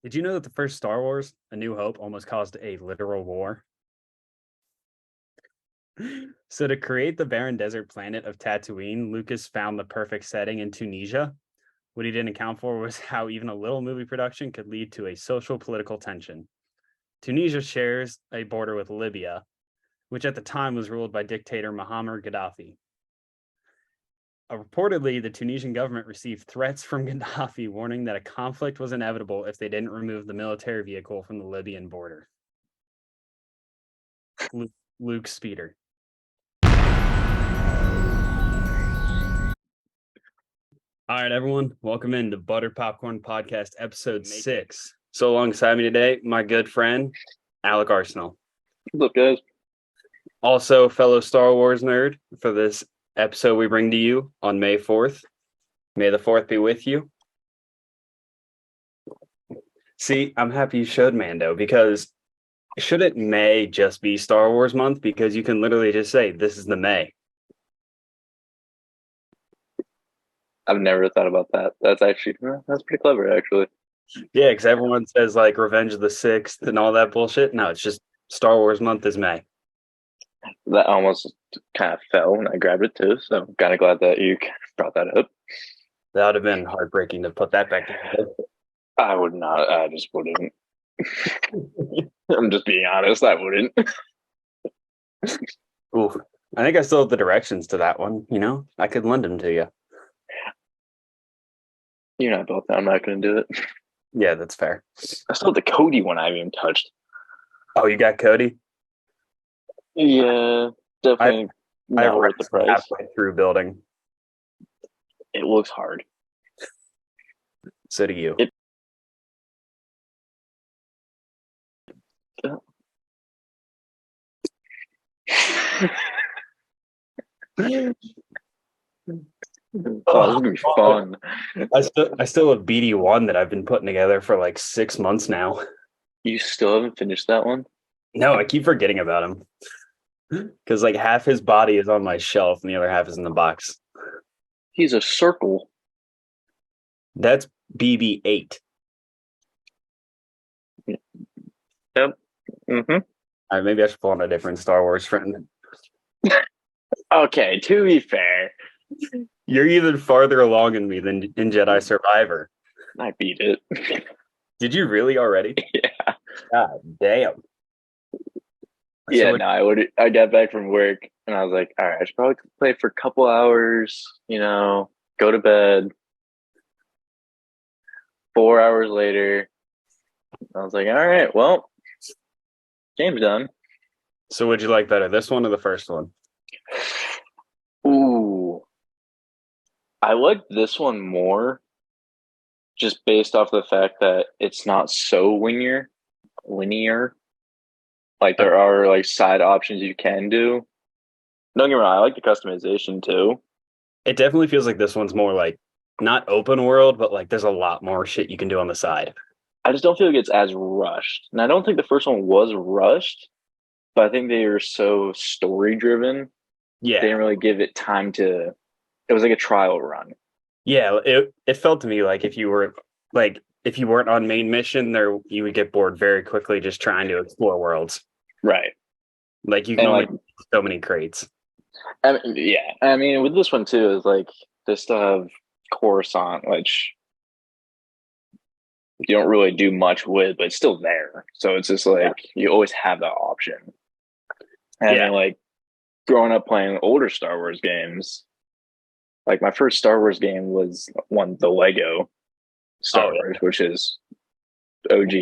Did you know that the first Star Wars, A New Hope, almost caused a literal war? So, to create the barren desert planet of Tatooine, Lucas found the perfect setting in Tunisia. What he didn't account for was how even a little movie production could lead to a social political tension. Tunisia shares a border with Libya, which at the time was ruled by dictator Muammar Gaddafi. Reportedly, the Tunisian government received threats from Gaddafi warning that a conflict was inevitable if they didn't remove the military vehicle from the Libyan border. Luke Speeder. All right, everyone. Welcome into Butter Popcorn Podcast, episode 6. So alongside me today, my good friend, Alec Arsenault. What's up, guys? Also, fellow Star Wars nerd, for this episode we bring to you on May 4th. May the 4th be with you. See, I'm happy you showed Mando, because shouldn't May just be Star Wars month? Because you can literally just say, this is the May. I've never thought about that. That's pretty clever, actually. Yeah, because everyone says like Revenge of the Sixth and all that bullshit. No, it's just Star Wars month is May. That almost kind of fell when I grabbed it too, so I'm kind of glad that you brought that up. That would have been heartbreaking to put that back together. I would not. I just wouldn't. I'm just being honest. I wouldn't. Ooh, I think I still have the directions to that one. You know, I could lend them to you. You're not both. I'm not going to do it. Yeah, that's fair. I still have the Cody one I haven't even touched. Oh, you got Cody? Yeah, definitely not worth the price. Halfway through building. It looks hard. So do you. Oh, this is gonna be fun. I still have BD1 that I've been putting together for like 6 months now. You still haven't finished that one? No, I keep forgetting about him. Because like half his body is on my shelf and the other half is in the box. He's a circle. That's BB8. Yep. Mm-hmm. All right, maybe I should pull on a different Star Wars friend. Okay, to be fair, you're even farther along in me than in Jedi Survivor. I beat it. Did you really already? Yeah. God damn. Yeah, so no, I got back from work and I was like, all right, I should probably play for a couple hours, go to bed. 4 hours later, I was like, all right, well, game's done. So would you like better, this one or the first one? Ooh. I like this one more just based off the fact that it's not so linear. Like there are like side options you can do. Don't get me wrong, I like the customization too. It definitely feels like this one's more like not open world, but like there's a lot more shit you can do on the side. I just don't feel like it's as rushed. And I don't think the first one was rushed, but I think they were so story driven. Yeah. They didn't really give it time to, it was like a trial run. Yeah, it felt to me like if you weren't on main mission, there you would get bored very quickly just trying to explore worlds. Right. Like you can only do so many crates. I mean, with this one too, is like they still have Coruscant, which you don't really do much with, but it's still there. So it's just like you always have that option. And then like growing up playing older Star Wars games, like my first Star Wars game was the Lego Star Wars, which is OG.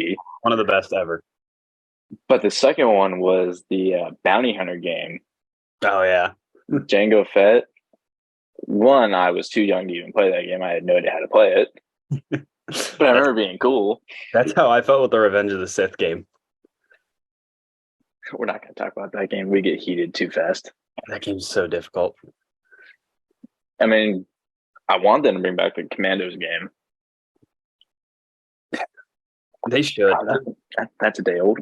One of the best ever. But the second one was the Bounty Hunter game. Oh, yeah. Jango Fett. One, I was too young to even play that game. I had no idea how to play it. But I remember being cool. That's how I felt with the Revenge of the Sith game. We're not going to talk about that game. We get heated too fast. That game's so difficult. I mean, I want them to bring back the Commandos game. They should. That's a day old.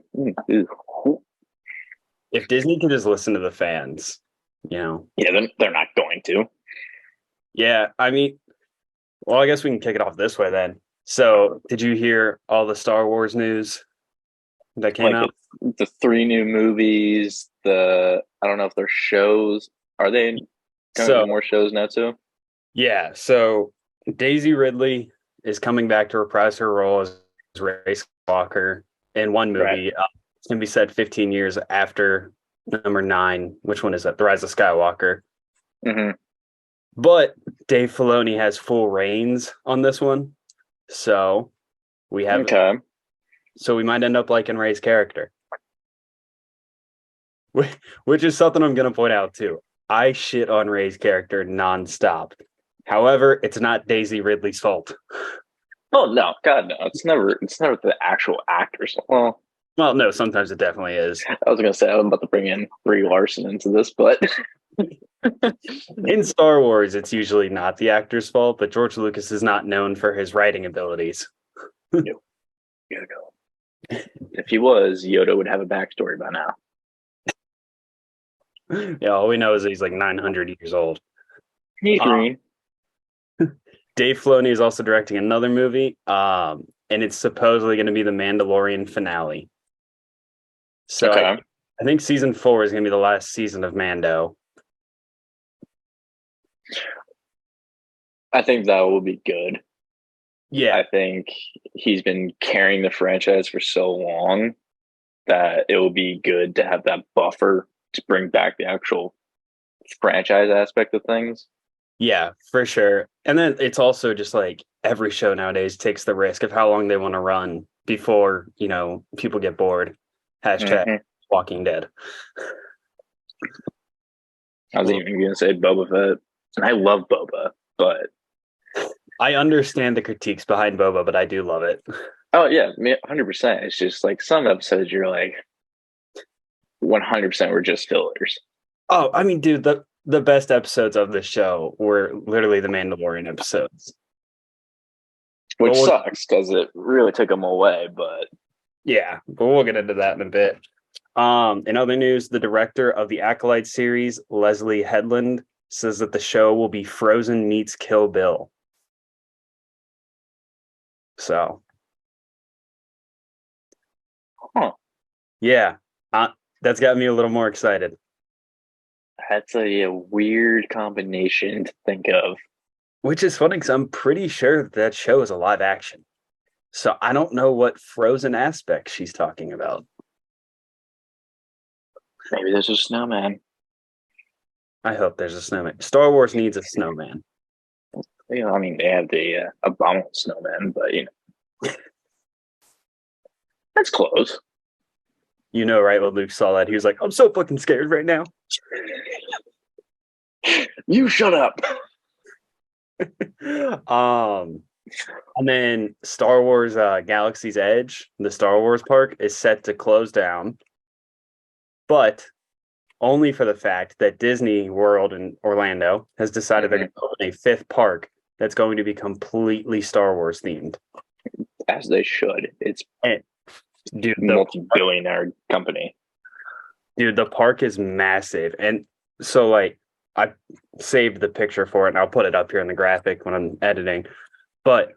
If Disney could just listen to the fans, Yeah, they're not going to. Yeah, I mean, well, I guess we can kick it off this way then. So, did you hear all the Star Wars news that came Like out? the three new movies. I don't know if they're shows. Are they coming So, with more shows now too? yeah, so Daisy Ridley is coming back to reprise her role as Rey Skywalker in one Right. movie. It's going to be set 15 years after number nine. Which one is that? The Rise of Skywalker. Hmm. But Dave Filoni has full reins on this one. So we have, Okay. so we might end up liking Rey's character, which is something I'm going to point out too. I shit on Rey's character nonstop. However, it's not Daisy Ridley's fault. Oh no, God no! It's never the actual actors. Well, Well, no, sometimes it definitely is. I was gonna say I'm about to bring in Brie Larson into this, but In Star Wars, it's usually not the actor's fault, but George Lucas is not known for his writing abilities. you gotta go. If he was, Yoda would have a backstory by now. Yeah, all we know is he's like 900 years old. He's green. Dave Filoni is also directing another movie, and it's supposedly going to be the Mandalorian finale. So Okay. I think season 4 is going to be the last season of Mando. I think that will be good. Yeah, I think he's been carrying the franchise for so long that it will be good to have that buffer to bring back the actual franchise aspect of things. yeah, for sure. And then it's also just like every show nowadays takes the risk of how long they want to run before, people get bored. Hashtag Hmm. Walking Dead. I was even going to say Boba Fett, and I love Boba, but I understand the critiques behind Boba, but I do love it. oh yeah, 100%. It's just like some episodes you're like 100% were just fillers, Oh, I mean, dude, the best episodes of the show were literally the Mandalorian episodes. But which sucks because it really took them away. But but we'll get into that in a bit. In other news, the director of the Acolyte series, Leslie Headland, says that the show will be Frozen meets Kill Bill. So, yeah, that's got me a little more excited. that's a weird combination to think of. Which is funny because I'm pretty sure that show is a live action. So I don't know what Frozen aspect she's talking about. Maybe there's a snowman. I hope there's a snowman. Star Wars needs a snowman. I mean, they have the abominable snowman, but that's close. Right? When Luke saw that, he was like, I'm so fucking scared right now. You shut up. And then Star Wars Galaxy's Edge, the Star Wars park, is set to close down, but only for the fact that Disney World in Orlando has decided they're going to open a fifth park that's going to be completely Star Wars themed. As they should. It's dude, multi-billionaire company. Dude, the park is massive. And so like I saved the picture for it and I'll put it up here in the graphic when I'm editing. But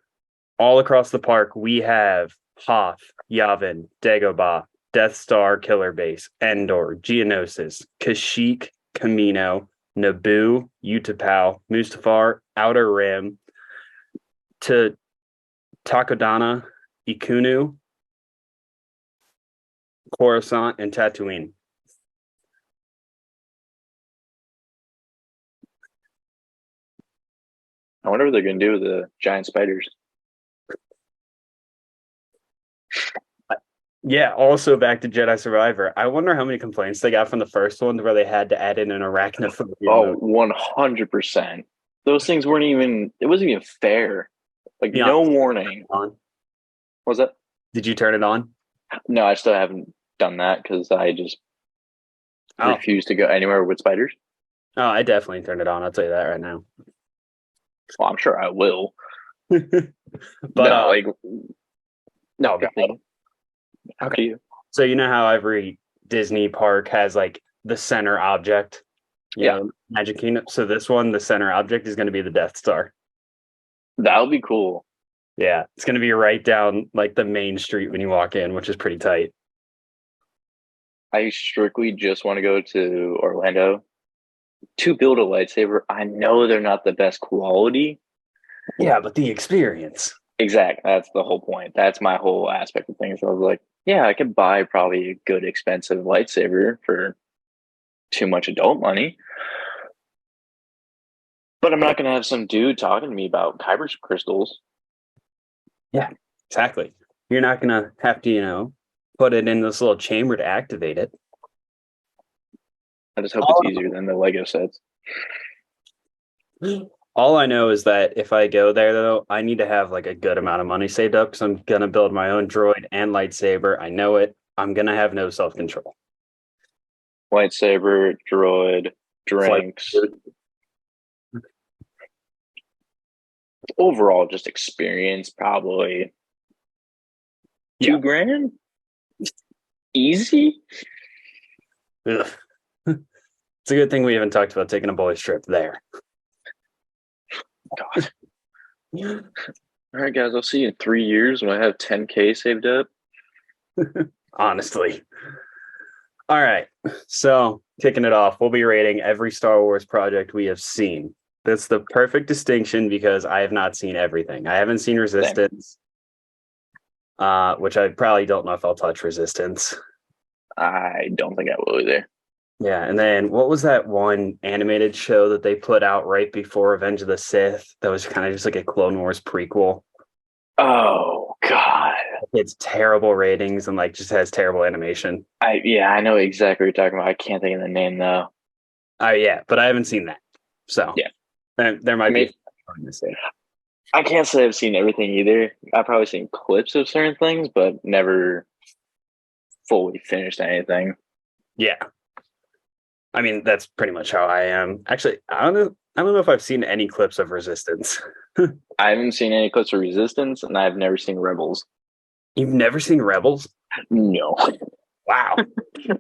all across the park, we have Hoth, Yavin, Dagobah, Death Star Killer Base, Endor, Geonosis, Kashyyyk, Camino, Naboo, Utapau, Mustafar, Outer Rim, to Takodana, Ikunu, Coruscant, and Tatooine. I wonder what they're going to do with the giant spiders. Yeah, also back to Jedi Survivor. I wonder how many complaints they got from the first one where they had to add in an arachnophobia. Oh, 100%. Those things weren't even, it wasn't even fair. Like, no warning. On. Was that? Did you turn it on? No, I still haven't done that because I just refuse to go anywhere with spiders. Oh, I definitely turned it on. I'll tell you that right now. Well, I'm sure I will. But no, okay. So you know how every Disney park has like the center object, Magic Kingdom. So this one, the center object is going to be the Death Star. That'll be cool. Yeah, it's gonna be right down like the main street when you walk in, which is pretty tight. I strictly just want to go to Orlando to build a lightsaber. I know they're not the best quality. Yeah, but the experience. Exactly. That's the whole point. That's my whole aspect of things. I was like, yeah, I could buy probably a good expensive lightsaber for too much adult money, but I'm not going to have some dude talking to me about kyber crystals. Yeah, exactly. You're not gonna have to, put it in this little chamber to activate it. I just hope it's easier than the Lego sets. All I know is that if I go there, though, I need to have like a good amount of money saved up because I'm gonna build my own droid and lightsaber. I know it. I'm gonna have no self control. Lightsaber, droid, drinks. Overall, just experience probably $2,000. Easy. Ugh. It's a good thing we haven't talked about taking a boys trip there. God. All right, guys. I'll see you in 3 years when I have $10K saved up. Honestly. All right. So, kicking it off, we'll be rating every Star Wars project we have seen. That's the perfect distinction because I have not seen everything. I haven't seen Resistance, which I probably don't know if I'll touch Resistance. I don't think I will either. Yeah, and then what was that one animated show that they put out right before Revenge of the Sith that was kind of just like a Clone Wars prequel? Oh God. It's terrible ratings and like just has terrible animation. I know exactly what you're talking about. I can't think of the name though. Oh yeah, but I haven't seen that. So yeah. There might be a mistake. I can't say I've seen everything either. I've probably seen clips of certain things, but never fully finished anything. Yeah. I mean, that's pretty much how I am. Actually, I don't know if I've seen any clips of Resistance. I haven't seen any clips of Resistance, and I've never seen Rebels. You've never seen Rebels? No. Wow.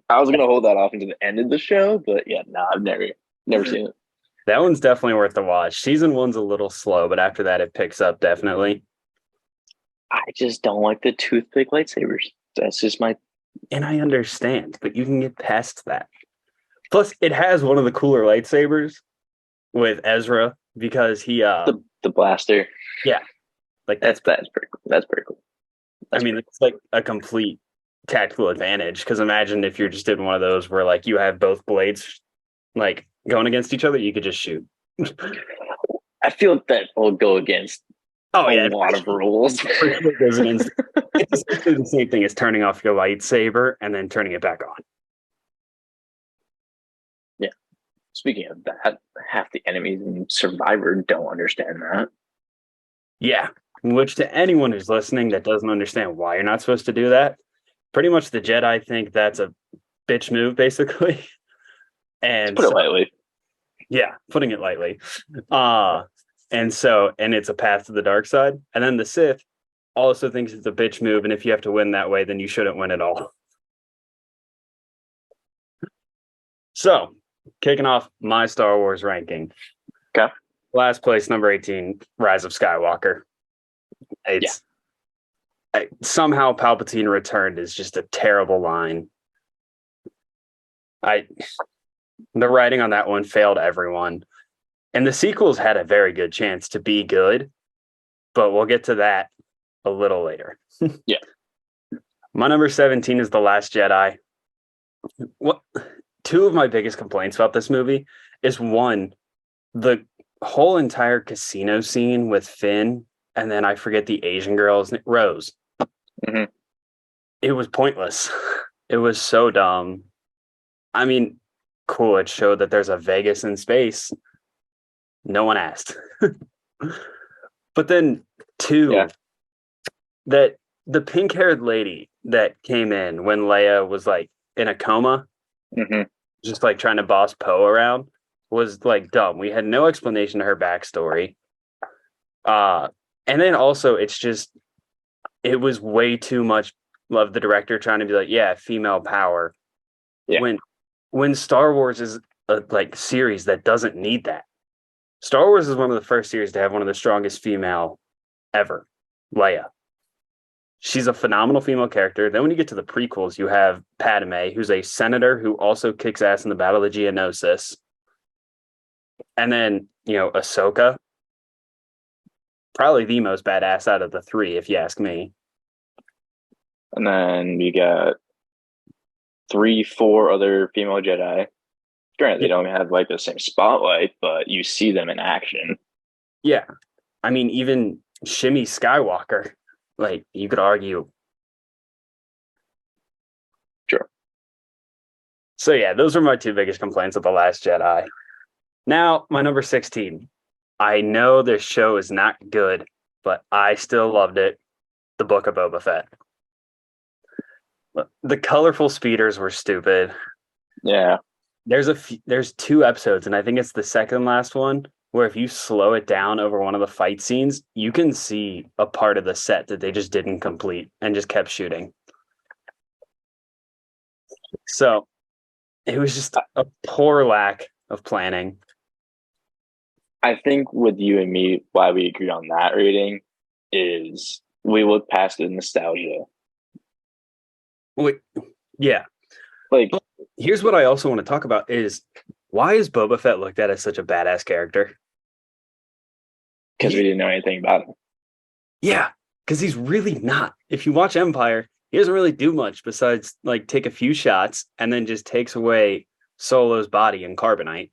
I was gonna hold that off until the end of the show, but yeah, no, I've never seen it. That one's definitely worth the watch. Season 1's a little slow, but after that it picks up definitely. I just don't like the toothpick lightsabers. That's just my. And I understand, but you can get past that. Plus, it has one of the cooler lightsabers with Ezra because he the blaster. Yeah, like that's pretty cool. That's pretty cool. It's like a complete tactical advantage because imagine if you're just in one of those where like you have both blades like going against each other, you could just shoot. I feel that will go against a lot of rules. It's essentially the same thing as turning off your lightsaber and then turning it back on. Yeah. Speaking of that, half the enemies in Survivor don't understand that. Yeah. Which to anyone who's listening that doesn't understand why you're not supposed to do that, pretty much the Jedi think that's a bitch move, basically. And put it lightly. Yeah, putting it lightly. And it's a path to the dark side. And then the Sith also thinks it's a bitch move, and if you have to win that way, then you shouldn't win at all. So, kicking off my Star Wars ranking. Okay. Last place, number 18, Rise of Skywalker. Somehow Palpatine returned is just a terrible line. The writing on that one failed everyone. And the sequels had a very good chance to be good, but we'll get to that a little later. Yeah. My number 17 is The Last Jedi. Two of my biggest complaints about this movie is one, the whole entire casino scene with Finn, and then I forget the Asian girl's name, Rose. Mm-hmm. It was pointless. It was so dumb. I mean, cool, it showed that there's a Vegas in space. No one asked. But then that the pink-haired lady that came in when Leia was like in a coma, just like trying to boss Poe around, was like dumb. We had no explanation to her backstory. And then also it was way too much of the director trying to be like, yeah, female power. Yeah. When Star Wars is a like series that doesn't need that. Star Wars is one of the first series to have one of the strongest female ever. Leia. She's a phenomenal female character. Then when you get to the prequels, you have Padme, who's a senator who also kicks ass in the Battle of Geonosis. And then, Ahsoka, probably the most badass out of the three, if you ask me. And then you got 3, 4 other female Jedi. Granted, they don't have like the same spotlight, but you see them in action. Yeah. I mean, even Shimmy Skywalker, like, you could argue. Sure. So, yeah, those are my two biggest complaints of The Last Jedi. Now, my number 16. I know this show is not good, but I still loved it. The Book of Boba Fett. The colorful speeders were stupid. Yeah. There's 2 episodes, and I think it's the second last one, where if you slow it down over one of the fight scenes, you can see a part of the set that they just didn't complete and just kept shooting. So it was just a poor lack of planning. I think with you and me, why we agree on that rating is we look past the nostalgia. Wait, yeah. Like, here's what I also want to talk about is why is Boba Fett looked at as such a badass character? Because we didn't know anything about him. Yeah, because he's really not. If you watch Empire, he doesn't really do much besides like take a few shots and then just takes away Solo's body in carbonite.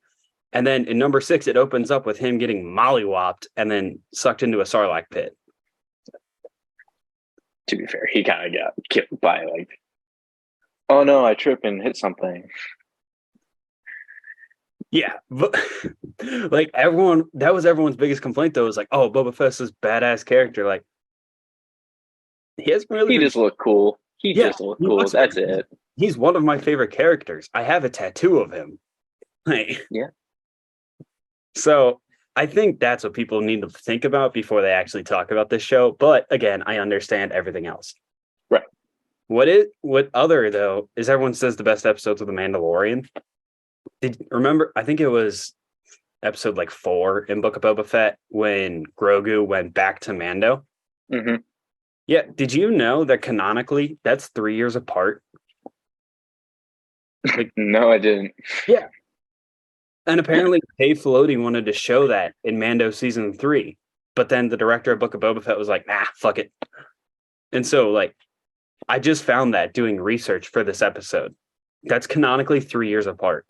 And then in number 6, it opens up with him getting mollywopped and then sucked into a Sarlacc pit. To be fair, he kind of got killed by like, oh no, I tripped and hit something. Yeah, but like that was everyone's biggest complaint though. Was like, oh, Boba Fett's this badass character. Like, he hasn't really. He just looked cool. He just looked cool. That's it. He's one of my favorite characters. I have a tattoo of him. Like, yeah. So I think that's what people need to think about before they actually talk about this show. But again, I understand everything else. Right. What other though is everyone says the best episodes of The Mandalorian. Remember? I think it was episode like 4 in Book of Boba Fett when Grogu went back to Mando. Mm-hmm. Yeah. Did you know that canonically that's 3 years apart? Like, no, I didn't. Yeah. And apparently Dave Filoni wanted to show that in Mando season 3, but then the director of Book of Boba Fett was like, nah, fuck it. And so like, I just found that doing research for this episode. That's canonically 3 years apart.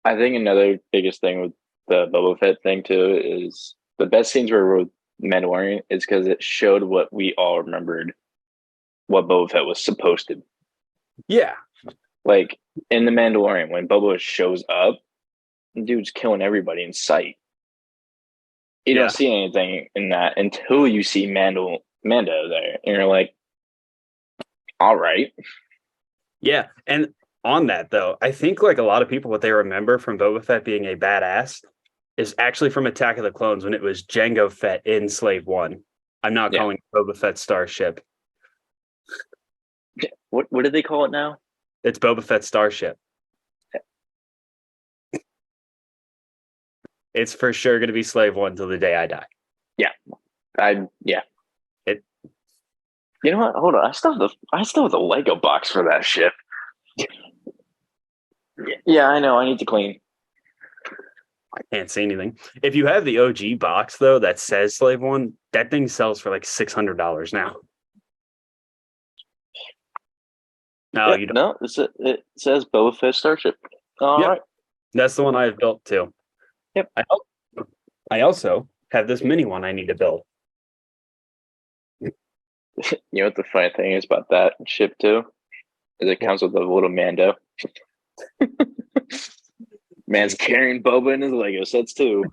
I think another biggest thing with the Boba Fett thing too is the best scenes were with Mandalorian is because it showed what we all remembered what Boba Fett was supposed to. Yeah. Like in the Mandalorian, when Boba shows up, the dude's killing everybody in sight. You don't see anything in that until you see Mando there, and you're like, all right. Yeah. And on that though, I think like a lot of people, what they remember from Boba Fett being a badass is actually from Attack of the Clones when it was Jango Fett in Slave One. I'm not calling it Boba Fett Starship. What did they call it now? It's Boba Fett Starship. It's for sure going to be Slave One till the day I die. Yeah. You know what? Hold on. I still have the Lego box for that ship. Yeah, I know. I need to clean. I can't see anything. If you have the OG box though that says Slave One, that thing sells for like $600 now. No, you don't. No, it says Boba Fett Starship. All right. That's the one I have built too. Yep. I also have this mini one I need to build. You know what the funny thing is about that ship too? Is it comes with a little Mando. Man's carrying Boba in his Lego sets too.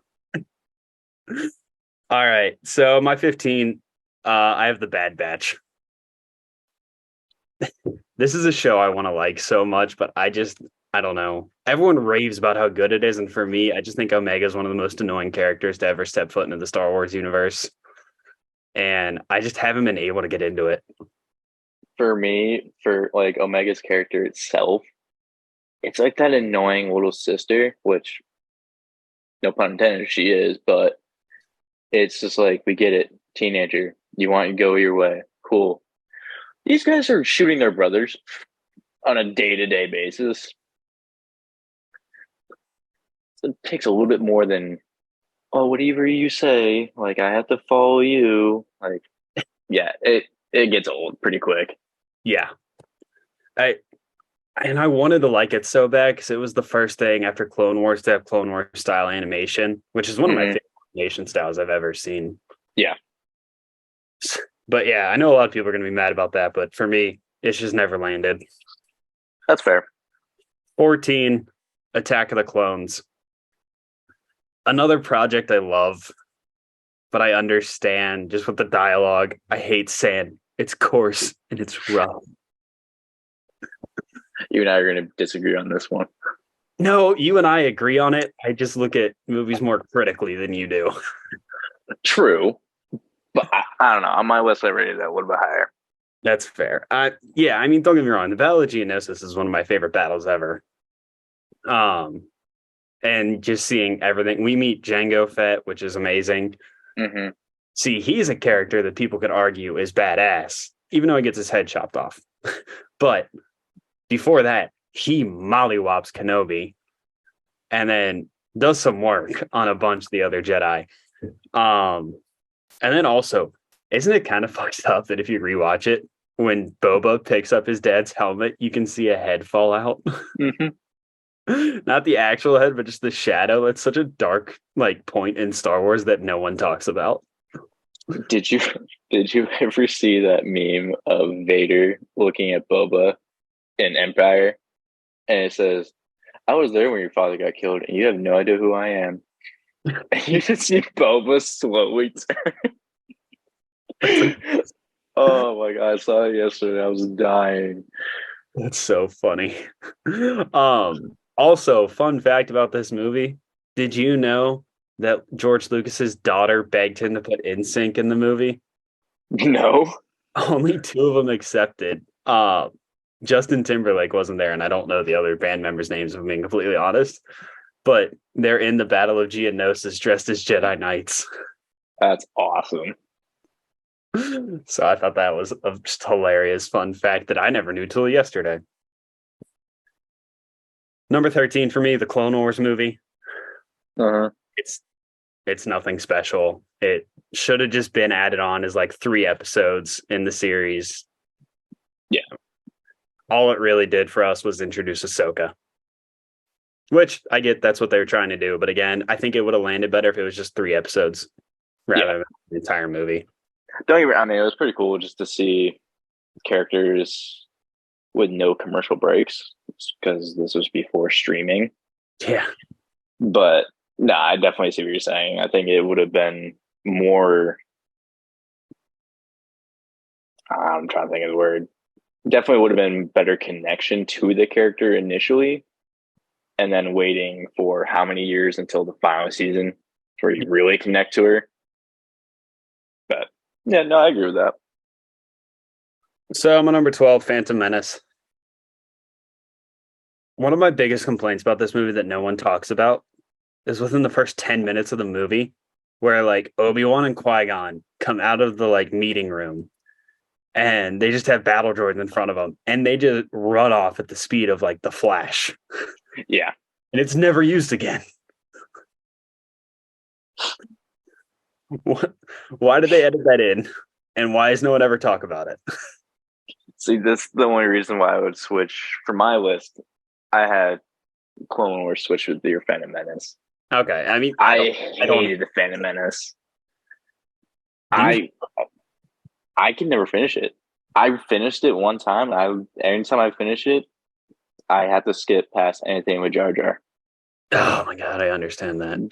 All right. So my 15, I have the Bad Batch. This is a show I want to like so much, but I don't know. Everyone raves about how good it is, and for me, I just think Omega is one of the most annoying characters to ever step foot into the Star Wars universe. And I just haven't been able to get into it. For me, for like Omega's character itself, it's like that annoying little sister, which no pun intended, she is, but it's just like we get it, teenager, You want to go your way. Cool. These guys are shooting their brothers on a day-to-day basis. It takes a little bit more than, oh, whatever you say, like I have to follow you. Like, yeah, it gets old pretty quick. Yeah. I wanted to like it so bad because it was the first thing after Clone Wars to have Clone Wars style animation, which is one of my favorite animation styles I've ever seen. Yeah. But yeah, I know a lot of people are going to be mad about that, but for me, it's just never landed. That's fair. 14, Attack of the Clones. Another project I love, but I understand just with the dialogue. I hate sand. It's coarse and it's rough. You and I are going to disagree on this one. No, you and I agree on it. I just look at movies more critically than you do. True. But I don't know. On my list, I rated that a little bit higher. That's fair. Yeah, I mean, don't get me wrong. The Battle of Geonosis is one of my favorite battles ever. And just seeing everything. We meet Jango Fett, which is amazing. Mm-hmm. See, he's a character that people could argue is badass, even though he gets his head chopped off. But before that, he mollywops Kenobi and then does some work on a bunch of the other Jedi. And then also, isn't it kind of fucked up that if you rewatch it, when Boba picks up his dad's helmet, you can see a head fall out? Mm-hmm. Not the actual head, but just the shadow. That's such a dark point in Star Wars that no one talks about. Did you ever see that meme of Vader looking at Boba in Empire, and it says, "I was there when your father got killed, and you have no idea who I am." And you just see Boba slowly turn. Oh my god! I saw it yesterday. I was dying. That's so funny. Also, fun fact about this movie: did you know that George Lucas's daughter begged him to put NSYNC in the movie? No. Only two of them accepted. Justin Timberlake wasn't there, and I don't know the other band members' names, if I'm being completely honest. But they're in the Battle of Geonosis dressed as Jedi Knights. That's awesome. So I thought that was a just hilarious fun fact that I never knew till yesterday. Number 13 for me, the Clone Wars movie. Uh-huh. It's nothing special. It should have just been added on as 3 episodes in the series. Yeah. All it really did for us was introduce Ahsoka. Which I get that's what they were trying to do. But again, I think it would have landed better if it was just 3 episodes rather than the entire movie. Don't get me wrong, I mean, it was pretty cool just to see characters with no commercial breaks because this was before streaming. Yeah. But no, I definitely see what you're saying. I think it would have been more. I'm trying to think of the word. Definitely would have been better connection to the character initially, and then waiting for how many years until the final season where you really connect to her. But yeah, no, I agree with that. So I'm on number 12, Phantom Menace. One of my biggest complaints about this movie that no one talks about is within the first 10 minutes of the movie where Obi-Wan and Qui-Gon come out of the meeting room and they just have battle droids in front of them and they just run off at the speed of the Flash. Yeah. And it's never used again. Why did they edit that in? And why does no one ever talk about it? See, this is the only reason why I would switch for my list. I had Clone Wars switch with your Phantom Menace. Okay, I mean, I hated the Phantom Menace. I can never finish it. I finished it one time. Every time I finish it, I have to skip past anything with Jar Jar. Oh my god, I understand that.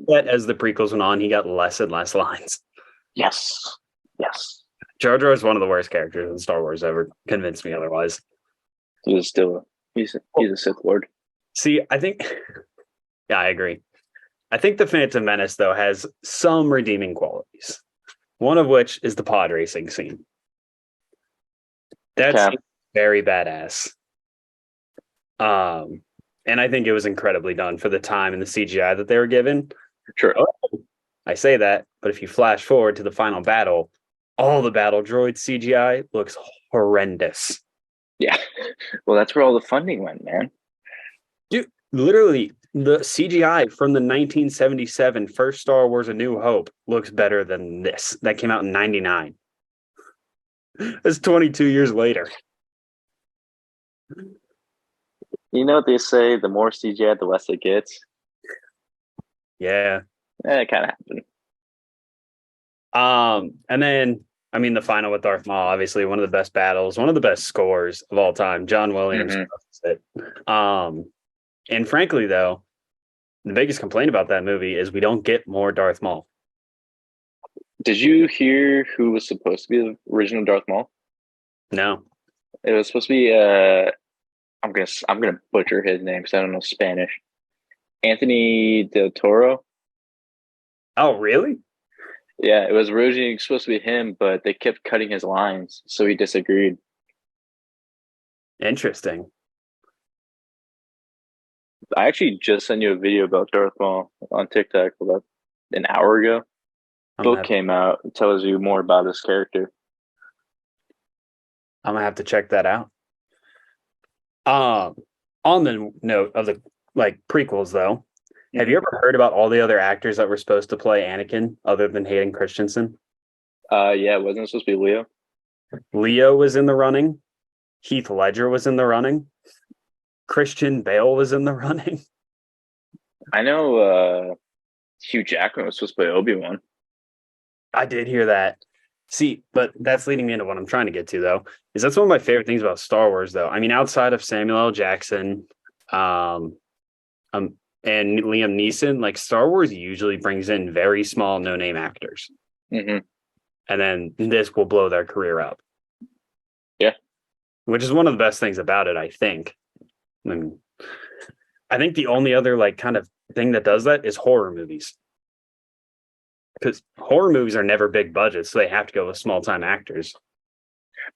That as the prequels went on, he got less and less lines. Yes. Jar Jar is one of the worst characters in Star Wars ever. Convinced me otherwise. He's a Sith Lord. See, I think, yeah, I agree. I think the Phantom Menace though has some redeeming qualities. One of which is the pod racing scene. That's very badass. And I think it was incredibly done for the time and the CGI that they were given. Sure. I say that, but if you flash forward to the final battle, all the battle droid CGI looks horrendous. Yeah. Well, that's where all the funding went, man. Dude, literally, the CGI from the 1977 first Star Wars A New Hope looks better than this. That came out in 99. That's 22 years later. You know what they say, the more CGI, the less it gets? Yeah. It kind of happened. And then I mean the final with Darth Maul, obviously one of the best battles, one of the best scores of all time. John Williams. And frankly, though, the biggest complaint about that movie is we don't get more Darth Maul. Did you hear who was supposed to be the original Darth Maul? No. It was supposed to be I'm gonna butcher his name because I don't know Spanish. Anthony Del Toro. Oh, really? Yeah, it was originally supposed to be him, but they kept cutting his lines, so he disagreed. Interesting. I actually just sent you a video about Darth Maul on TikTok about an hour ago. Book came out. It tells you more about his character. I'm gonna have to check that out. On the note of the prequels, though, have you ever heard about all the other actors that were supposed to play Anakin other than Hayden Christensen? Yeah, wasn't it supposed to be Leo? Leo was in the running. Heath Ledger was in the running. Christian Bale was in the running. I know Hugh Jackman was supposed to play Obi-Wan. I did hear that. See, but that's leading me into what I'm trying to get to, though, is that's one of my favorite things about Star Wars, though. I mean, outside of Samuel L. Jackson and Liam Neeson, like Star Wars usually brings in very small, no-name actors. Mm-hmm. And then this will blow their career up. Yeah. Which is one of the best things about it, I think. I think the only other kind of thing that does that is horror movies. Because horror movies are never big budgets, so they have to go with small time actors.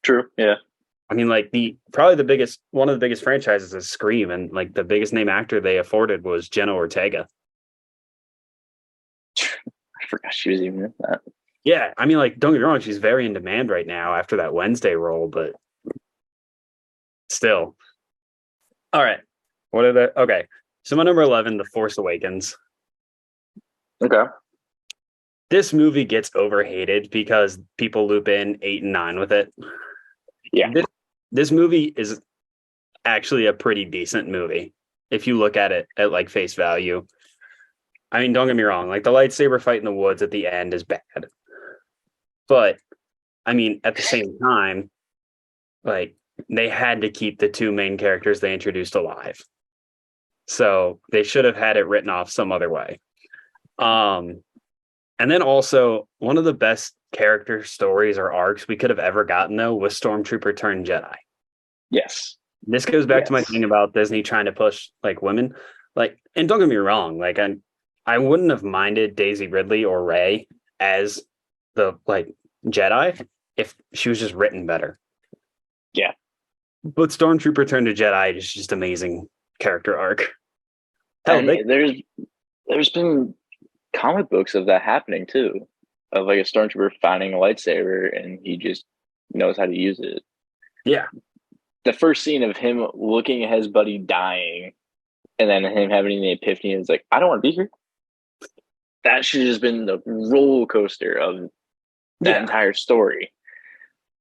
True. Yeah. I mean, one of the biggest franchises is Scream, and the biggest name actor they afforded was Jenna Ortega. I forgot she was even in that. Yeah, I mean, don't get me wrong, she's very in demand right now after that Wednesday role, but still. All right. Okay. So my number 11, The Force Awakens. Okay. This movie gets overhated because people loop in 8 and 9 with it. Yeah. This movie is actually a pretty decent movie if you look at it at face value. I mean, don't get me wrong, the lightsaber fight in the woods at the end is bad. But I mean, at the same time, they had to keep the two main characters they introduced alive. So they should have had it written off some other way. And then also, one of the best character stories or arcs we could have ever gotten, though, was Stormtrooper turned Jedi. Yes. This goes back to my thing about Disney trying to push women. And don't get me wrong, I wouldn't have minded Daisy Ridley or Rey as the Jedi if she was just written better. Yeah. But Stormtrooper turned to Jedi is just amazing character arc. Hell, there's been comic books of that happening too, of a stormtrooper finding a lightsaber and he just knows how to use it. Yeah. The first scene of him looking at his buddy dying and then him having the epiphany is I don't want to be here. That should have just been the roller coaster of that entire story.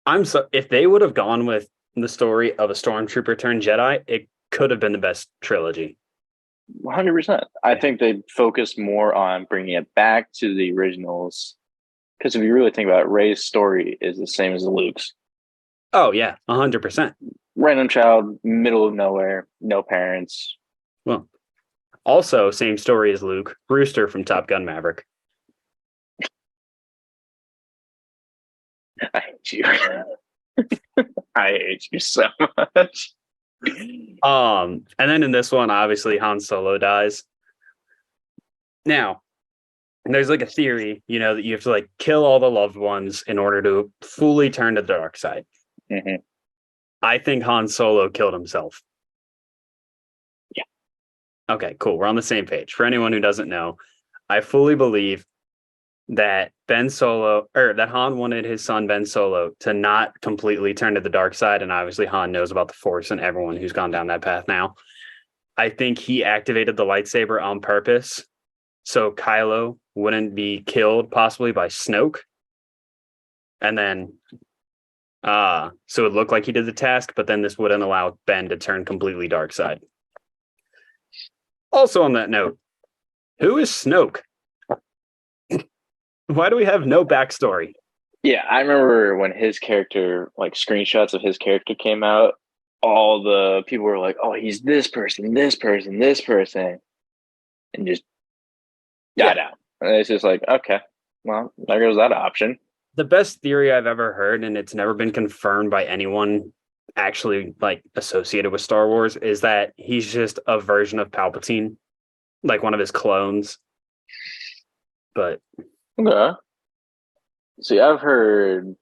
If they would have gone with the story of a stormtrooper turned Jedi, it could have been the best trilogy. 100%. I think they focused more on bringing it back to the originals. Because if you really think about it, Rey's story is the same as Luke's. Oh, yeah, 100%. Random child, middle of nowhere, no parents. Well, also, same story as Luke, Rooster from Top Gun Maverick. I hate you. I hate you so much. And then in this one, obviously Han Solo dies. Now, there's a theory, that you have to kill all the loved ones in order to fully turn to the dark side. Mm-hmm. I think Han Solo killed himself. Yeah. Okay, cool. We're on the same page. For anyone who doesn't know, I fully believe that that Han wanted his son Ben Solo to not completely turn to the dark side, and obviously Han knows about the Force and everyone who's gone down that path now. I think he activated the lightsaber on purpose so Kylo wouldn't be killed possibly by Snoke. And then so it looked like he did the task, but then this wouldn't allow Ben to turn completely dark side. Also on that note, who is Snoke? Why do we have no backstory? Yeah, I remember when his character, like screenshots of his character came out, all the people were like, "Oh, he's this person, this person, this person," and just died out. And it's just like, okay, well, there goes that option. The best theory I've ever heard, and it's never been confirmed by anyone actually like associated with Star Wars, is that he's just a version of Palpatine, like one of his clones. But Okay. See, I've heard